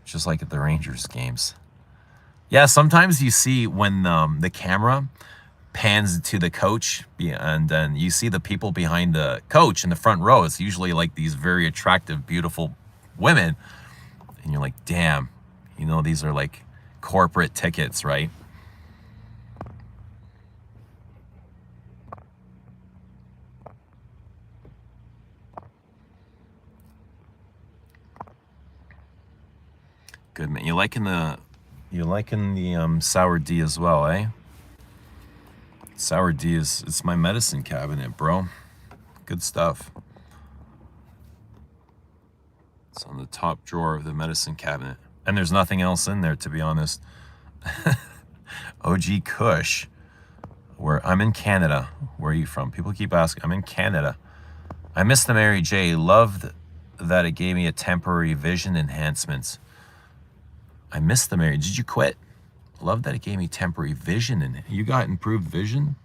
A: Just like at the Rangers games. Yeah, sometimes you see when the camera pans to the coach, and then you see the people behind the coach in the front row. It's usually like these very attractive, beautiful women. And you're like, damn, these are like corporate tickets, right? Good man. You liking the sour D as well, eh? Sour D it's my medicine cabinet, bro. Good stuff. It's on the top drawer of the medicine cabinet. And there's nothing else in there, to be honest. OG Kush. I'm in Canada. Where are you from? People keep asking. I'm in Canada. I miss the Mary J. Loved that it gave me a temporary vision enhancements. I missed the Mary. Did you quit? Love that it gave me temporary vision. And you got improved vision?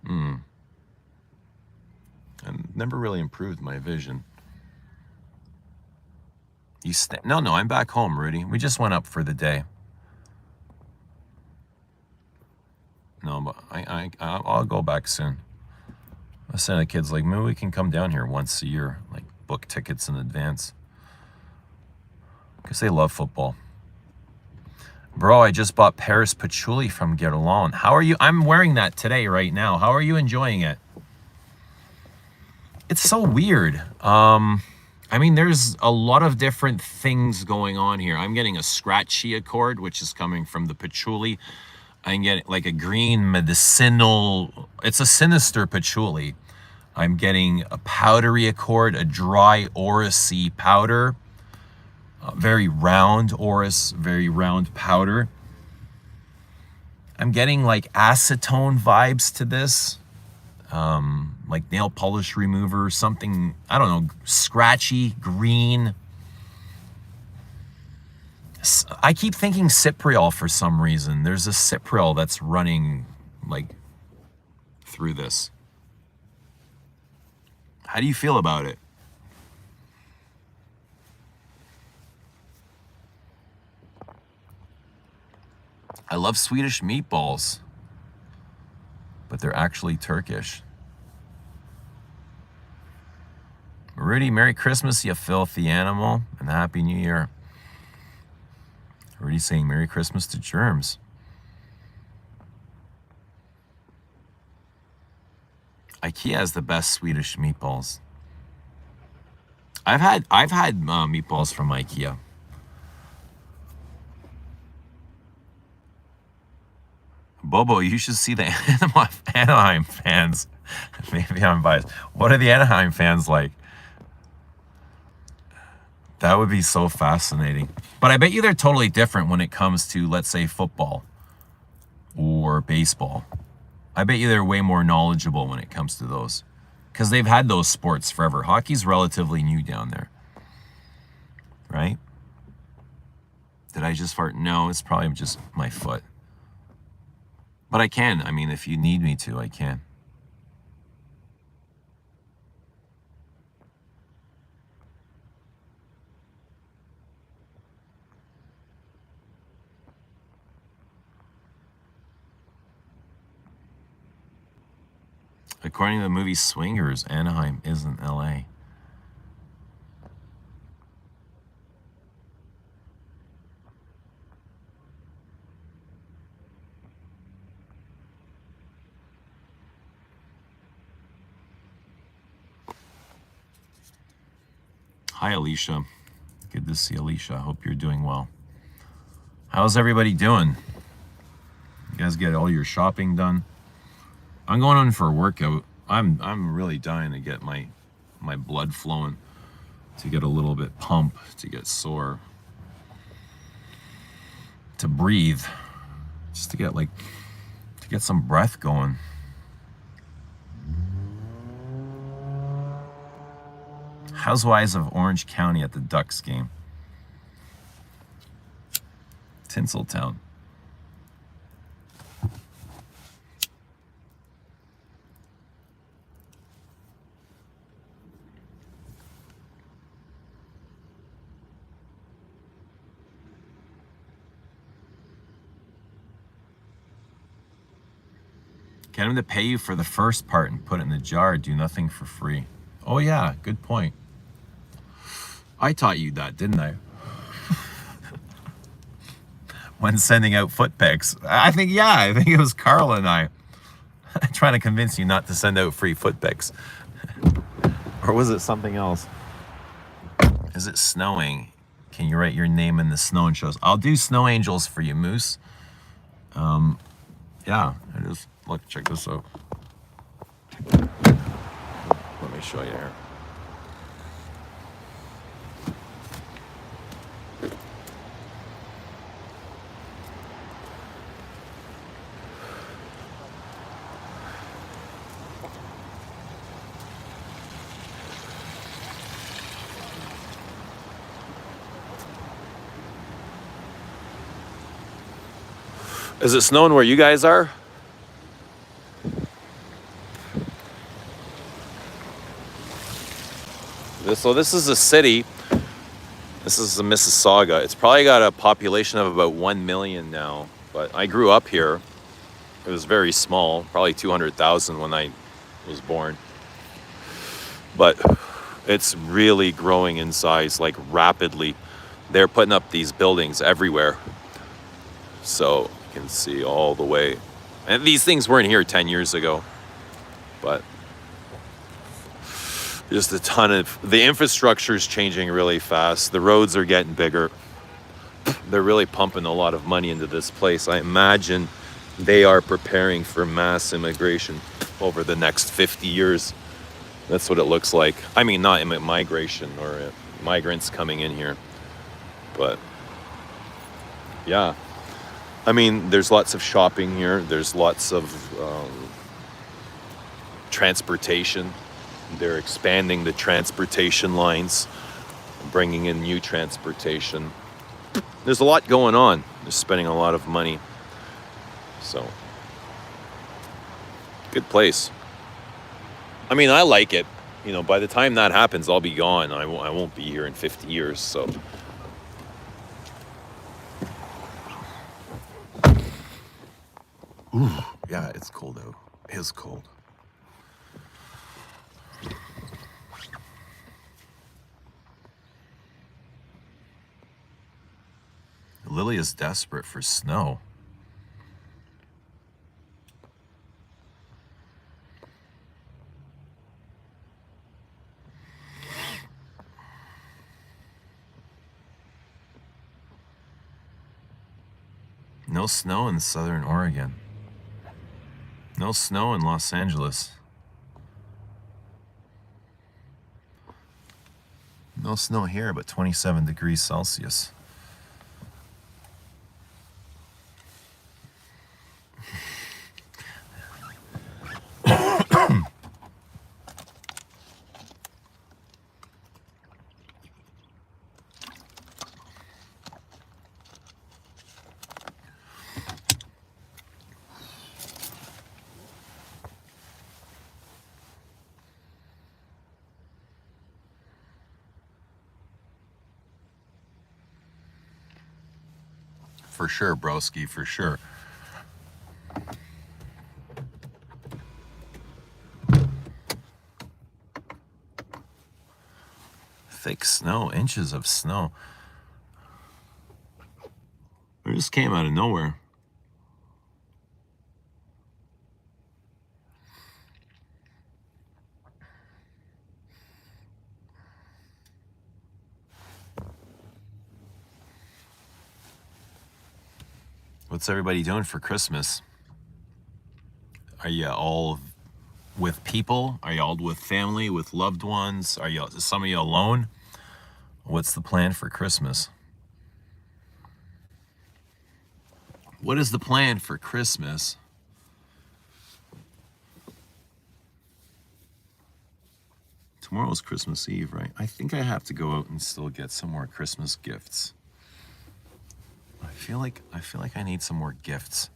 A: I never really improved my vision. No, I'm back home, Rudy. We just went up for the day. No, but I'll go back soon. I send the kids, like, maybe we can come down here once a year, like book tickets in advance. Because they love football. Bro, I just bought Paris Patchouli from Guerlain. How are you? I'm wearing that today, right now. How are you enjoying it? It's so weird. I mean, there's a lot of different things going on here. I'm getting a scratchy accord, which is coming from the patchouli. I'm getting like a green medicinal, it's a sinister patchouli. I'm getting a powdery accord, a dry orris-y powder, very round orris, very round powder. I'm getting like acetone vibes to this. Like nail polish remover, something, I don't know, scratchy, green. I keep thinking Cypriol for some reason. There's a Cypriol that's running like through this. How do you feel about it? I love Swedish meatballs, but they're actually Turkish. Rudy, Merry Christmas, you filthy animal, and Happy New Year. Rudy saying Merry Christmas to germs. IKEA has the best Swedish meatballs. I've had meatballs from IKEA. Bobo, you should see the Anaheim fans. Maybe I'm biased. What are the Anaheim fans like? That would be so fascinating. But I bet you they're totally different when it comes to, let's say, football or baseball. I bet you they're way more knowledgeable when it comes to those. Because they've had those sports forever. Hockey's relatively new down there. Right? Did I just fart? No, it's probably just my foot. But I can. I mean, if you need me to, I can. According to the movie Swingers, Anaheim isn't LA. Hi, Alicia. Good to see Alicia. Hope you're doing well. How's everybody doing? You guys get all your shopping done? I'm going on for a workout. I'm really dying to get my blood flowing, to get a little bit pump, to get sore, to breathe, just to get some breath going. Housewives of Orange County at the Ducks game. Tinseltown. Get him to pay you for the first part and put it in the jar. Do nothing for free. Oh yeah, good point. I taught you that, didn't I? When sending out foot pics. I think it was Carl and I trying to convince you not to send out free foot pics. Or was it something else? Is it snowing? Can you write your name in the snow and shows? I'll do snow angels for you, Moose. Yeah, it is. Look, check this out. Let me show you here. Is it snowing where you guys are? So this is a city. This is the Mississauga. It's probably got a population of about 1 million now. But I grew up here. It was very small, probably 200,000 when I was born. But it's really growing in size, like rapidly. They're putting up these buildings everywhere. So you can see all the way. And these things weren't here 10 years ago. But just a ton of, the infrastructure is changing really fast. The roads are getting bigger. They're really pumping a lot of money into this place. I imagine they are preparing for mass immigration over the next 50 years. That's what it looks like. I mean, not migration or migrants coming in here, but yeah. I mean, there's lots of shopping here. There's lots of transportation. They're expanding the transportation lines, bringing in new transportation. There's a lot going on. They're spending a lot of money. So, good place. I mean, I like it. You know, by the time that happens, I'll be gone. I won't be here in 50 years, so. Ooh, yeah, it's cold out. It is cold. Lily is desperate for snow. No snow in Southern Oregon. No snow in Los Angeles. No snow here, but 27 degrees Celsius. For sure, broski, for sure. Thick snow, inches of snow. It just came out of nowhere. What's everybody doing for Christmas? Are you all with people? Are you all with family, with loved ones? Are you some of you alone? What's the plan for Christmas? What is the plan for Christmas? Tomorrow's Christmas Eve, right? I think I have to go out and still get some more Christmas gifts. I feel like I need some more gifts.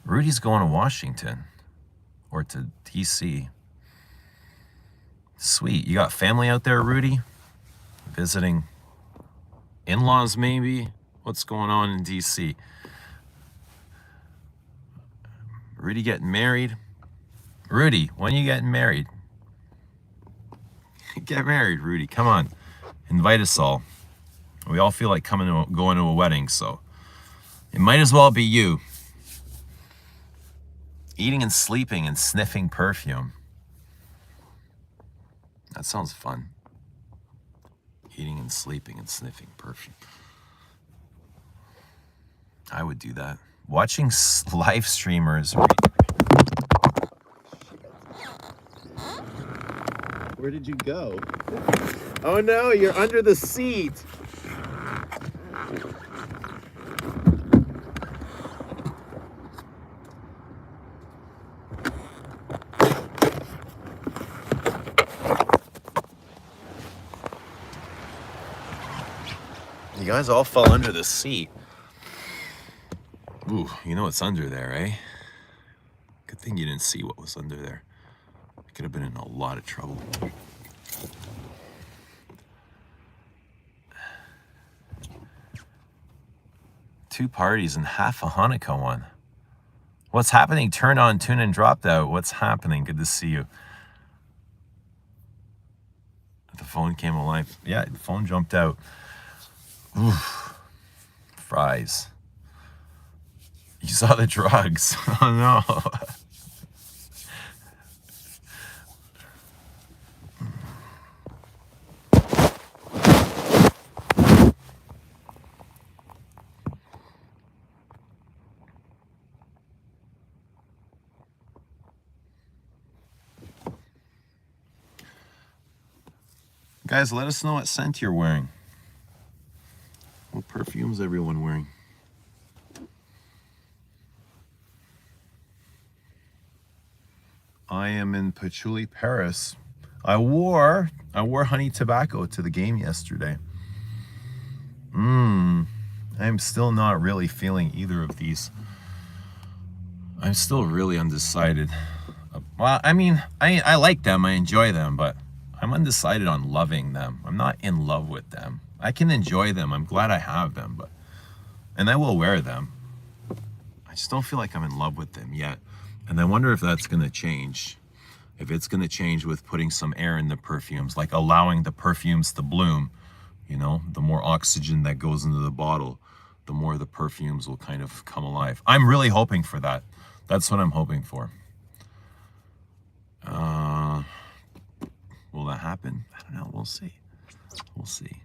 A: Rudy's going to Washington or to DC. Sweet. You got family out there, Rudy? Visiting in-laws maybe? What's going on in DC? Rudy getting married? Rudy, when are you getting married? Get married, Rudy. Come on. Invite us all. We all feel like going to a wedding, so it might as well be you. Eating and sleeping and sniffing perfume. That sounds fun. Eating and sleeping and sniffing perfume. I would do that. Watching live streamers. Where did you go? Oh no, you're under the seat. You guys all fell under the seat. Ooh, you know what's under there, eh? Good thing you didn't see what was under there. I could have been in a lot of trouble. Two parties and half a Hanukkah one. What's happening? Turn on, tune and dropped out. What's happening? Good to see you. The phone came alive. Yeah, the phone jumped out. Oof. Fries. You saw the drugs. Oh no. Guys, let us know what scent you're wearing. What perfume's everyone wearing? I am in Patchouli, Paris. I wore honey tobacco to the game yesterday. I'm still not really feeling either of these. I'm still really undecided. Well, I mean, I like them, I enjoy them, but I'm undecided on loving them. I'm not in love with them. I can enjoy them. I'm glad I have them, and I will wear them. I just don't feel like I'm in love with them yet. And I wonder if that's going to change. If it's going to change with putting some air in the perfumes, like allowing the perfumes to bloom. You know, the more oxygen that goes into the bottle, the more the perfumes will kind of come alive. I'm really hoping for that. That's what I'm hoping for. Will that happen? I don't know. We'll see. We'll see.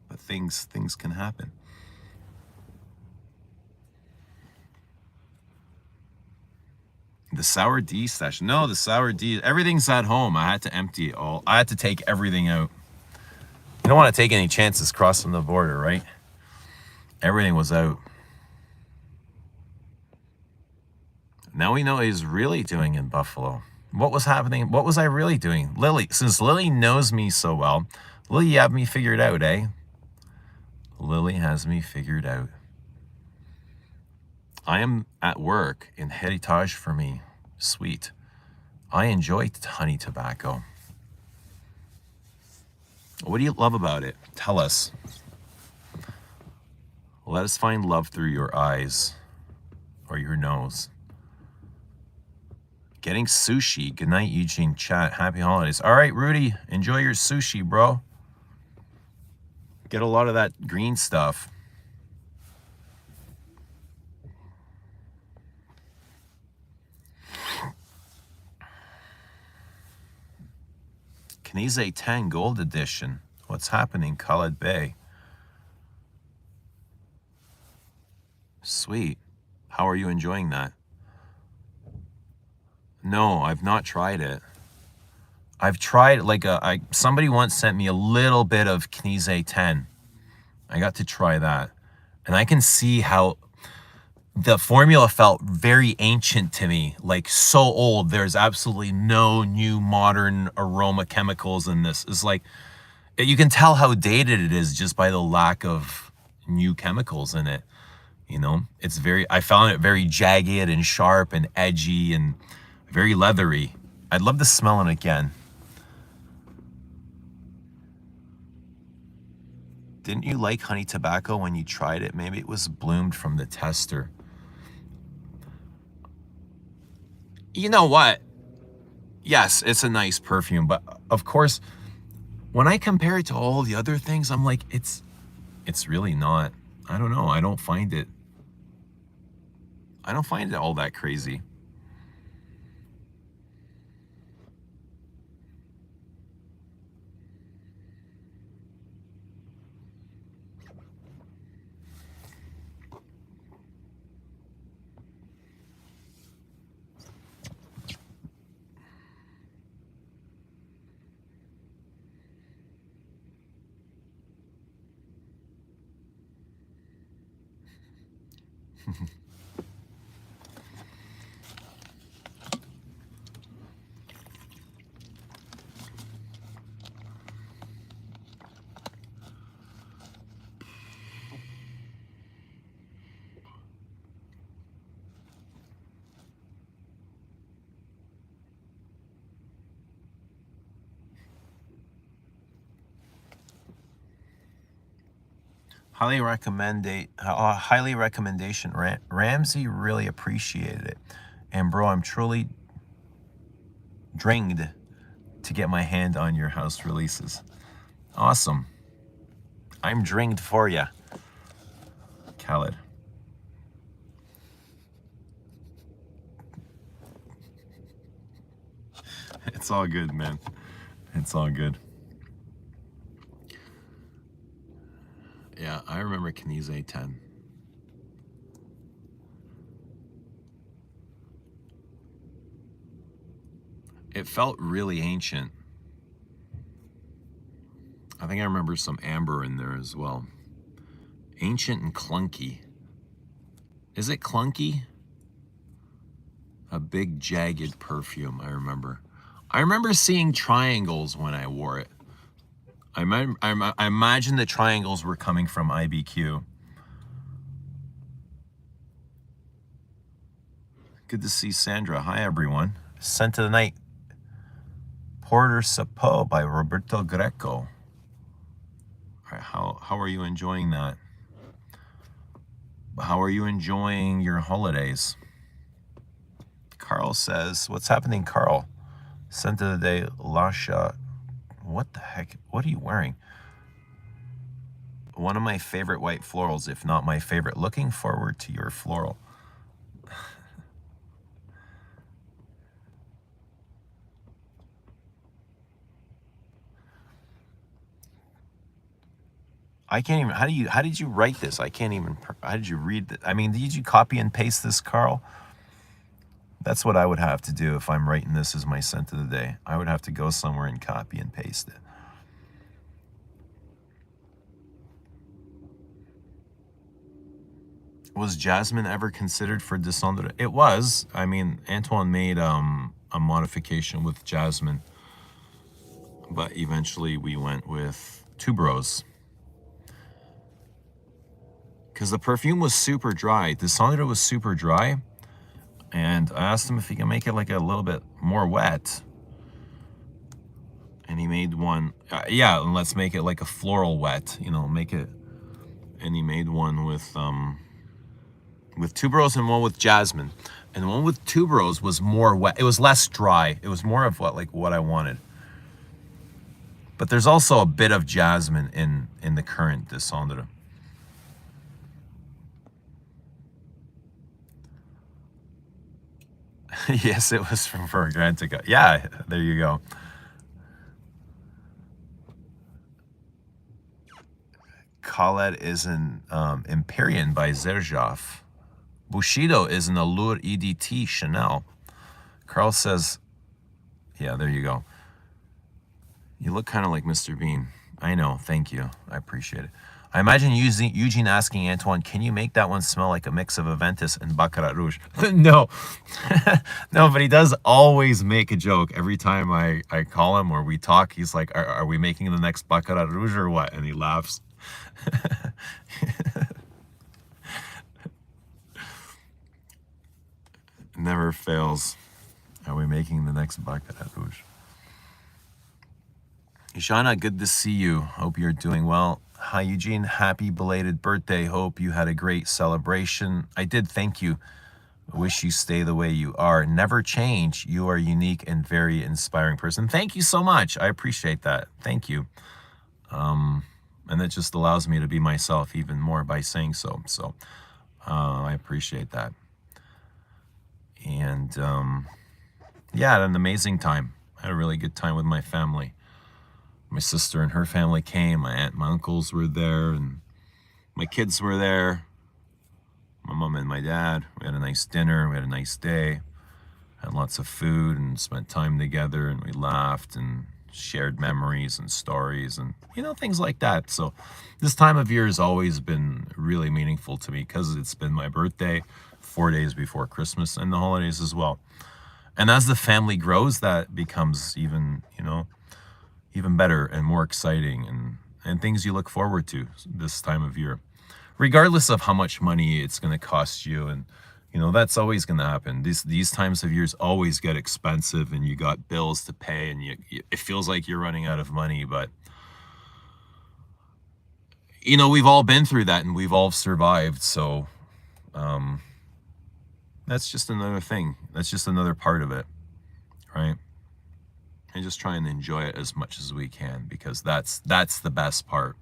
A: But things can happen. The sour D session. No, the sour D. Everything's at home. I had to empty it all. I had to take everything out. You don't want to take any chances crossing the border, right? Everything was out. Now we know what he's really doing in Buffalo. What was happening? What was I really doing? Lily, since Lily knows me so well, Lily, you have me figured out, eh? Lily has me figured out. I am at work in Heritage for me. Sweet. I enjoy honey tobacco. What do you love about it? Tell us. Let us find love through your eyes or your nose. Getting sushi. Good night, Eugene. Chat. Happy holidays. All right, Rudy. Enjoy your sushi, bro. Get a lot of that green stuff. Knize 10 Gold Edition. What's happening, Khaled Bay? Sweet. How are you enjoying that? No, I've not tried it. I've tried, like, somebody once sent me a little bit of Knize 10. I got to try that. And I can see how the formula felt very ancient to me, like so old. There's absolutely no new modern aroma chemicals in this. It's like, you can tell how dated it is just by the lack of new chemicals in it. You know, it's I found it very jagged and sharp and edgy and very leathery. I'd love to smell it again. Didn't you like honey tobacco when you tried it? Maybe it was bloomed from the tester. You know what? Yes, it's a nice perfume, but of course, when I compare it to all the other things, I'm like, it's really not. I don't know. I don't find it all that crazy. Highly recommendation. Ramsey really appreciated it. And bro, I'm truly dringed to get my hand on your house releases. Awesome. I'm dringed for ya, Khaled. It's all good, man. It's all good. Yeah, I remember Knize 10. It felt really ancient. I think I remember some amber in there as well. Ancient and clunky. Is it clunky? A big jagged perfume, I remember. I remember seeing triangles when I wore it. I imagine the triangles were coming from IBQ. Good to see Sandra. Hi, everyone. Scent of the Night. Porter Sapo by Roberto Greco. All right, how are you enjoying that? How are you enjoying your holidays? Carl says, what's happening, Carl? Scent of the Day, Lasha. What the heck? What are you wearing? One of my favorite white florals, if not my favorite. Looking forward to your floral. I can't even, how did you write this? I can't even, how did you read that? I mean, did you copy and paste this, Carl? That's what I would have to do if I'm writing this as my scent of the day. I would have to go somewhere and copy and paste it. Was jasmine ever considered for Descendre? It was. I mean, Antoine made a modification with jasmine, but eventually we went with tuberose. Because the perfume was super dry. Descendre was super dry. And I asked him if he can make it like a little bit more wet. And he made one, yeah, and let's make it like a floral wet, you know, make it. And he made one with tuberose and one with jasmine. And the one with tuberose was more wet. It was less dry. It was more of what I wanted. But there's also a bit of jasmine in the current Descendre. Yes, it was from Fragrantica. Yeah, there you go. Khaled is an Empyrean by Zerjaf. Bushido is an Allure EDT Chanel. Carl says, yeah, there you go. You look kind of like Mr. Bean. I know, thank you. I appreciate it. I imagine Eugene asking Antoine, can you make that one smell like a mix of Aventus and Baccarat Rouge? No. No, but he does always make a joke. Every time I call him or we talk, he's like, are we making the next Baccarat Rouge or what? And he laughs. Never fails. Are we making the next Baccarat Rouge? Ishana, good to see you. Hope you're doing well. Hi, Eugene. Happy belated birthday. Hope you had a great celebration. I did, thank you. I wish you stay the way you are. Never change. You are a unique and very inspiring person. Thank you so much. I appreciate that. Thank you. And it just allows me to be myself even more by saying so. So I appreciate that. And yeah, I had an amazing time. I had a really good time with my family. My sister and her family came. My aunt and my uncles were there, and my kids were there. My mom and my dad. We had a nice dinner. We had a nice day. Had lots of food and spent time together, and we laughed and shared memories and stories and, things like that. So this time of year has always been really meaningful to me because it's been my birthday, 4 days before Christmas, and the holidays as well. And as the family grows, that becomes even, even better and more exciting, and things you look forward to this time of year, regardless of how much money it's going to cost you. And that's always going to happen. These times of years always get expensive, and you got bills to pay, and it feels like you're running out of money. But we've all been through that, and we've all survived. So that's just another thing. That's just another part of it, right? And just try and enjoy it as much as we can, because that's the best part.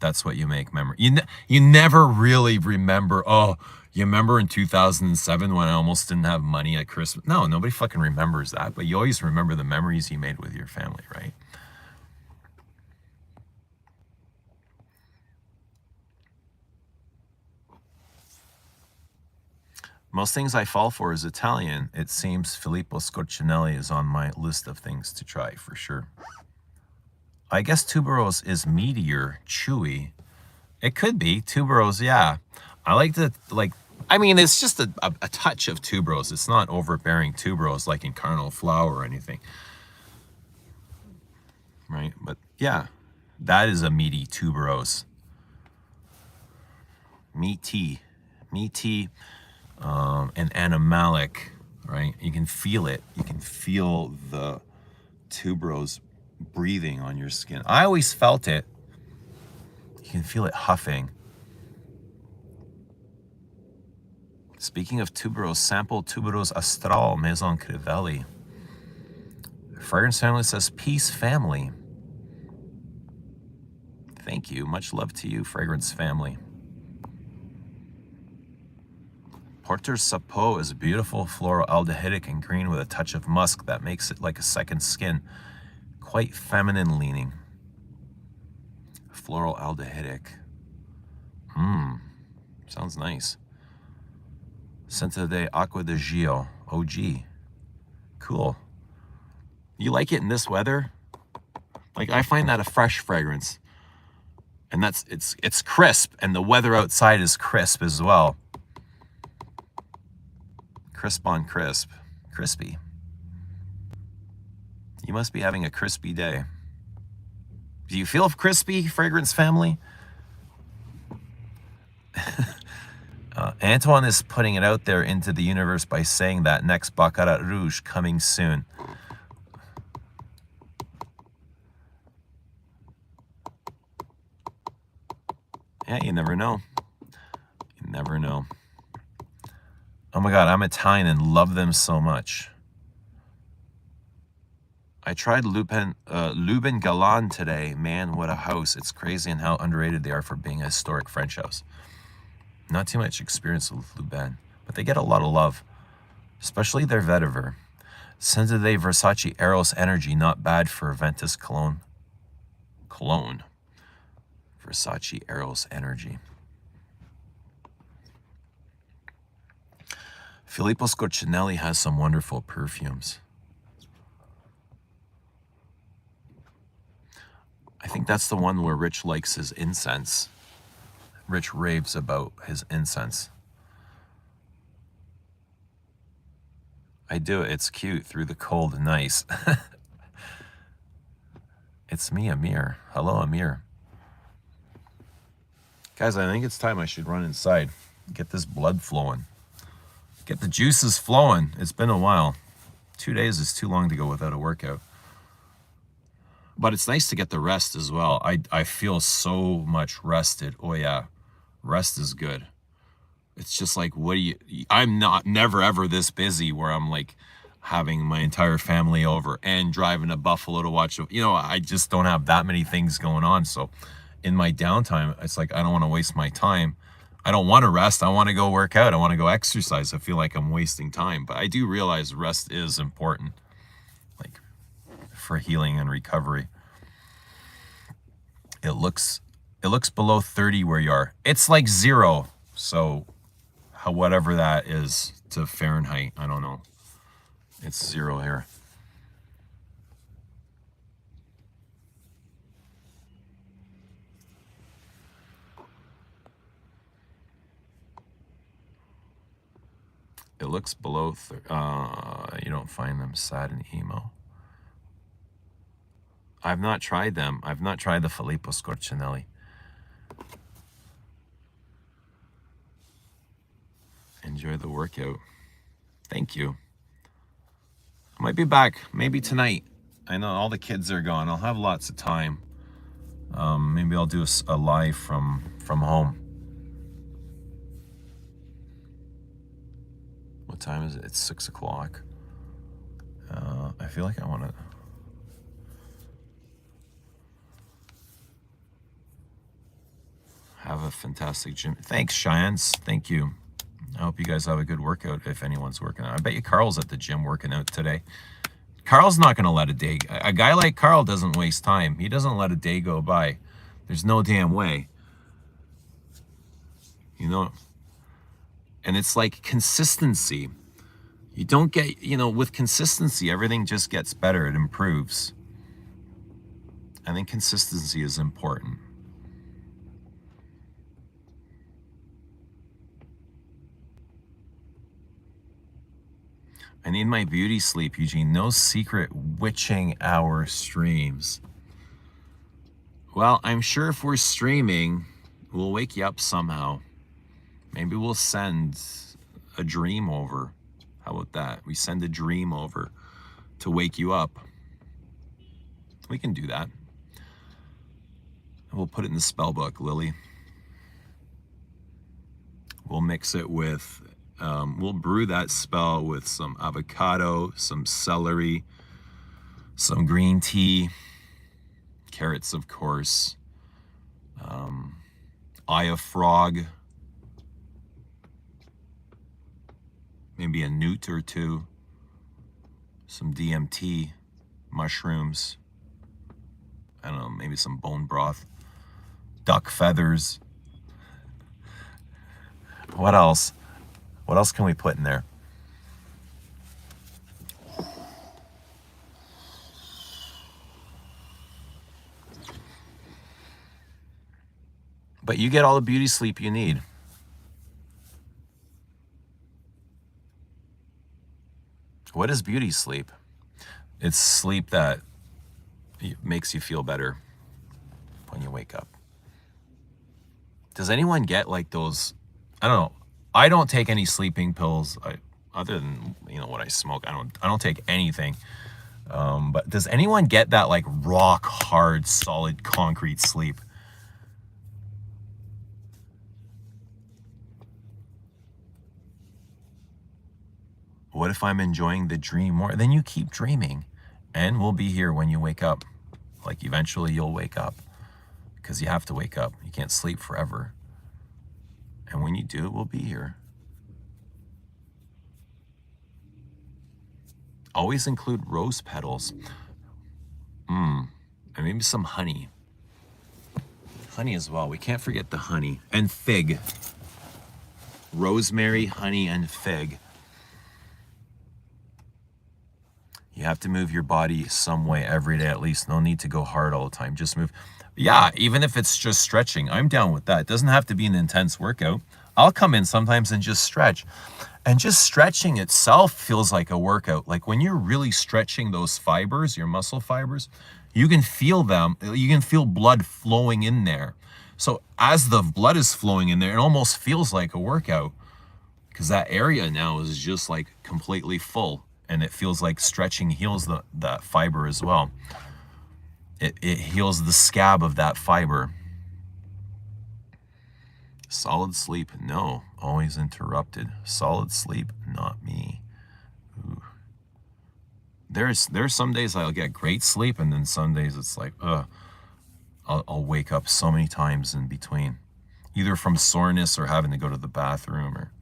A: That's what you make memory. You never really remember, oh, you remember in 2007 when I almost didn't have money at Christmas? No, nobody fucking remembers that, but you always remember the memories you made with your family, right? Most things I fall for is Italian. It seems Filippo Scorcinelli is on my list of things to try for sure. I guess tuberose is meatier, chewy. It could be. Tuberose, yeah. I like it's just a touch of tuberose. It's not overbearing tuberose like in Cardinal Flower or anything. Right? But yeah, that is a meaty tuberose. Meaty, and animalic, right? You can feel it. You can feel the tuberose breathing on your skin. I always felt it. You can feel it huffing. Speaking of tuberose, sample tuberose Astral Maison Crivelli. Fragrance Family says, peace family. Thank you. Much love to you, Fragrance Family. Porter Sapot is beautiful, floral, aldehydic, and green with a touch of musk that makes it like a second skin. Quite feminine leaning. Floral aldehydic. Sounds nice. Senta de Aqua de Gio. OG. Cool. You like it in this weather? Like, I find that a fresh fragrance. And it's crisp, and the weather outside is crisp as well. Crisp on crisp. Crispy. You must be having a crispy day. Do you feel crispy, Fragrance Family? Antoine is putting it out there into the universe by saying that next Baccarat Rouge coming soon. Yeah, you never know. You never know. Oh my God, I'm Italian and love them so much. I tried Lubin Galan today. Man, what a house. It's crazy and how underrated they are for being a historic French house. Not too much experience with Lubin, but they get a lot of love, especially their vetiver. Senta de Versace Eros Energy, not bad for Ventus Cologne. Versace Eros Energy. Filippo Scorcinelli has some wonderful perfumes. I think that's the one where Rich likes his incense. Rich raves about his incense. I do. It's cute through the cold. Nice. It's me, Amir. Hello, Amir. Guys, I think it's time I should run inside. Get this blood flowing. Get the juices flowing. It's been a while. 2 days is too long to go without a workout. But it's nice to get the rest as well. I feel so much rested. Oh yeah, rest is good. It's just like, I'm never ever this busy where I'm like having my entire family over and driving to Buffalo to watch. I just don't have that many things going on. So in my downtime, it's like, I don't want to waste my time. I don't want to rest. I want to go work out. I want to go exercise. I feel like I'm wasting time. But I do realize rest is important, like for healing and recovery. It looks below 30 where you are. It's like 0. So whatever that is to Fahrenheit, I don't know. It's 0 here. It looks below, you don't find them sad and emo. I've not tried them. I've not tried the Filippo Scorcinelli. Enjoy the workout. Thank you. I might be back maybe tonight. I know all the kids are gone. I'll have lots of time. Maybe I'll do a live from home. What time is it? It's 6 o'clock. I feel like I want to. Have a fantastic gym. Thanks, Cheyennes. Thank you. I hope you guys have a good workout if anyone's working out. I bet you Carl's at the gym working out today. Carl's not going to let a day... A guy like Carl doesn't waste time. He doesn't let a day go by. There's no damn way. You know? And it's like consistency. You don't get... with consistency, everything just gets better. It improves. I think consistency is important. I need my beauty sleep, Eugene. No secret witching hour streams. Well, I'm sure if we're streaming, we'll wake you up somehow. Maybe we'll send a dream over. How about that? We send a dream over to wake you up. We can do that. We'll put it in the spell book, Lily. We'll mix it with... we'll brew that spell with some avocado, some celery, some green tea, carrots, of course, eye of frog, maybe a newt or two, some DMT, mushrooms, I don't know, maybe some bone broth, duck feathers. What else? What else can we put in there? But you get all the beauty sleep you need. What is beauty sleep? It's sleep that makes you feel better when you wake up. Does anyone get like those, I don't know, I don't take any sleeping pills other than, what I smoke. I don't take anything. But does anyone get that like rock hard, solid, concrete sleep? What if I'm enjoying the dream more? Then you keep dreaming and we'll be here when you wake up. Like eventually you'll wake up because you have to wake up. You can't sleep forever. And when you do, we'll be here. Always include rose petals. And maybe some honey. Honey as well. We can't forget the honey. And fig. Rosemary, honey, and fig. You have to move your body some way every day at least. No need to go hard all the time. Just move. Yeah, even if it's just stretching, I'm down with that. It doesn't have to be an intense workout. I'll come in sometimes and just stretch. And just stretching itself feels like a workout. Like when you're really stretching those fibers, your muscle fibers, you can feel them. You can feel blood flowing in there. So as the blood is flowing in there, it almost feels like a workout because that area now is just like completely full. And it feels like stretching heals that fiber as well. It heals the scab of that fiber. Solid sleep, no. Always interrupted. Solid sleep, not me. Ooh. There's some days I'll get great sleep, and then some days it's like, I'll wake up so many times in between, either from soreness or having to go to the bathroom. Or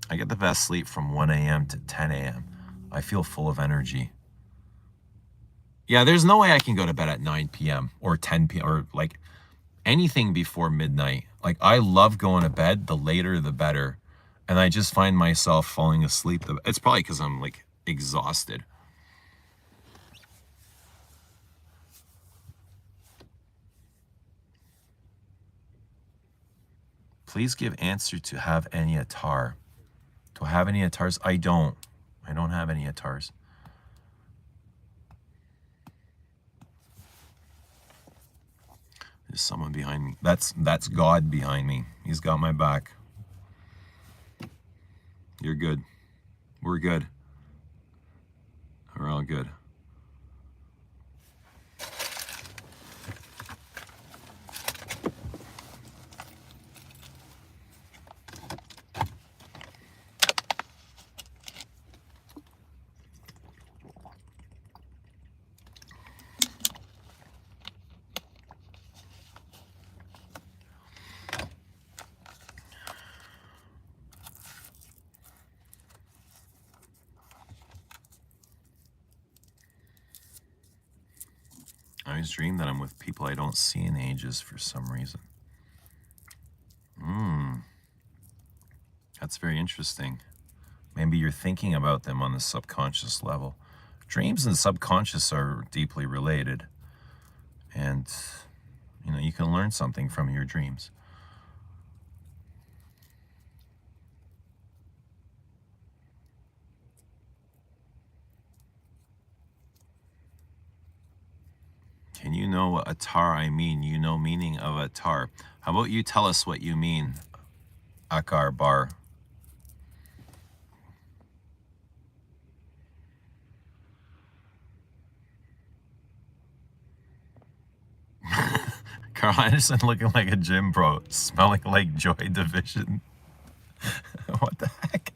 A: I get the best sleep from 1 a.m. to 10 a.m. I feel full of energy. Yeah, there's no way I can go to bed at 9 p.m. or 10 p.m. or like anything before midnight. Like I love going to bed, the later the better. And I just find myself falling asleep. It's probably because I'm like exhausted. Please give answer to have any attar. Do I have any attars? I don't. I don't have any attars. There's someone behind me. That's God behind me. He's got my back. You're good. We're good. We're all good. I always dream that I'm with people I don't see in ages for some reason. That's very interesting. Maybe you're thinking about them on the subconscious level. Dreams and subconscious are deeply related. And, you know, you can learn something from your dreams. Can you know what attar I mean? You know meaning of attar. How about you tell us what you mean, Akar Bar? Carl Anderson looking like a gym bro, smelling like Joy Division. What the heck?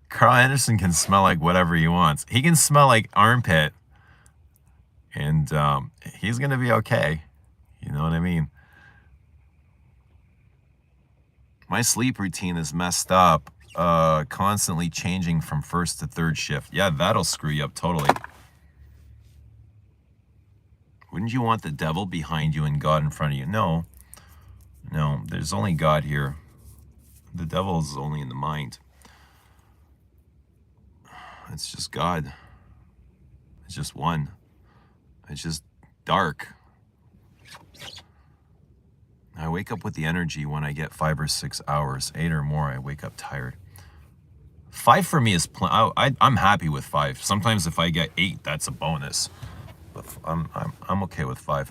A: Carl Anderson can smell like whatever he wants. He can smell like armpit, and he's gonna be okay. You know what I mean? My sleep routine is messed up, constantly changing from first to third shift. Yeah, that'll screw you up totally. Wouldn't you want the devil behind you and God in front of you? No, no, there's only God here. The devil is only in the mind. It's just God. It's just one. It's just dark. I wake up with the energy when I get 5 or 6 hours. 8 or more, I wake up tired. 5 for me is I'm happy with 5. Sometimes if I get 8, that's a bonus. But I'm okay with 5.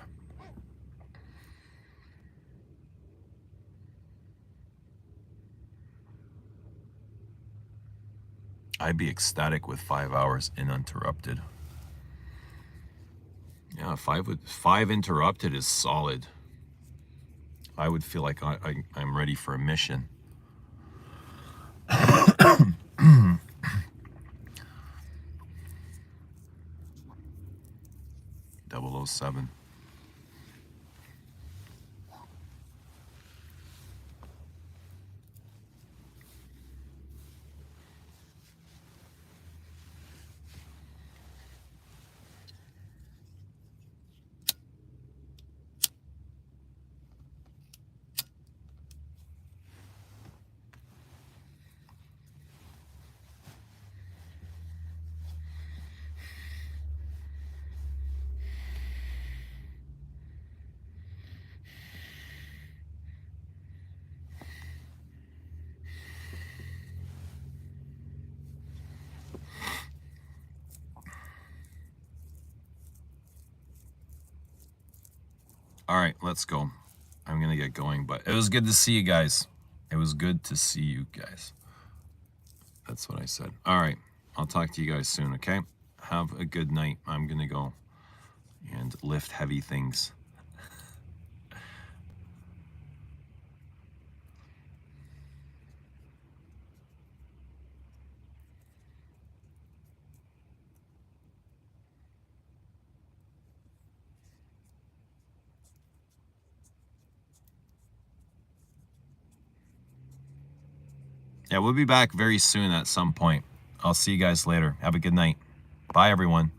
A: I'd be ecstatic with 5 hours uninterrupted. Yeah, 5 interrupted is solid. I would feel like I'm ready for a mission. 007. All right, let's go. I'm going to get going, but it was good to see you guys. It was good to see you guys. That's what I said. All right, I'll talk to you guys soon, okay? Have a good night. I'm going to go and lift heavy things. Yeah, we'll be back very soon at some point. I'll see you guys later. Have a good night. Bye, everyone.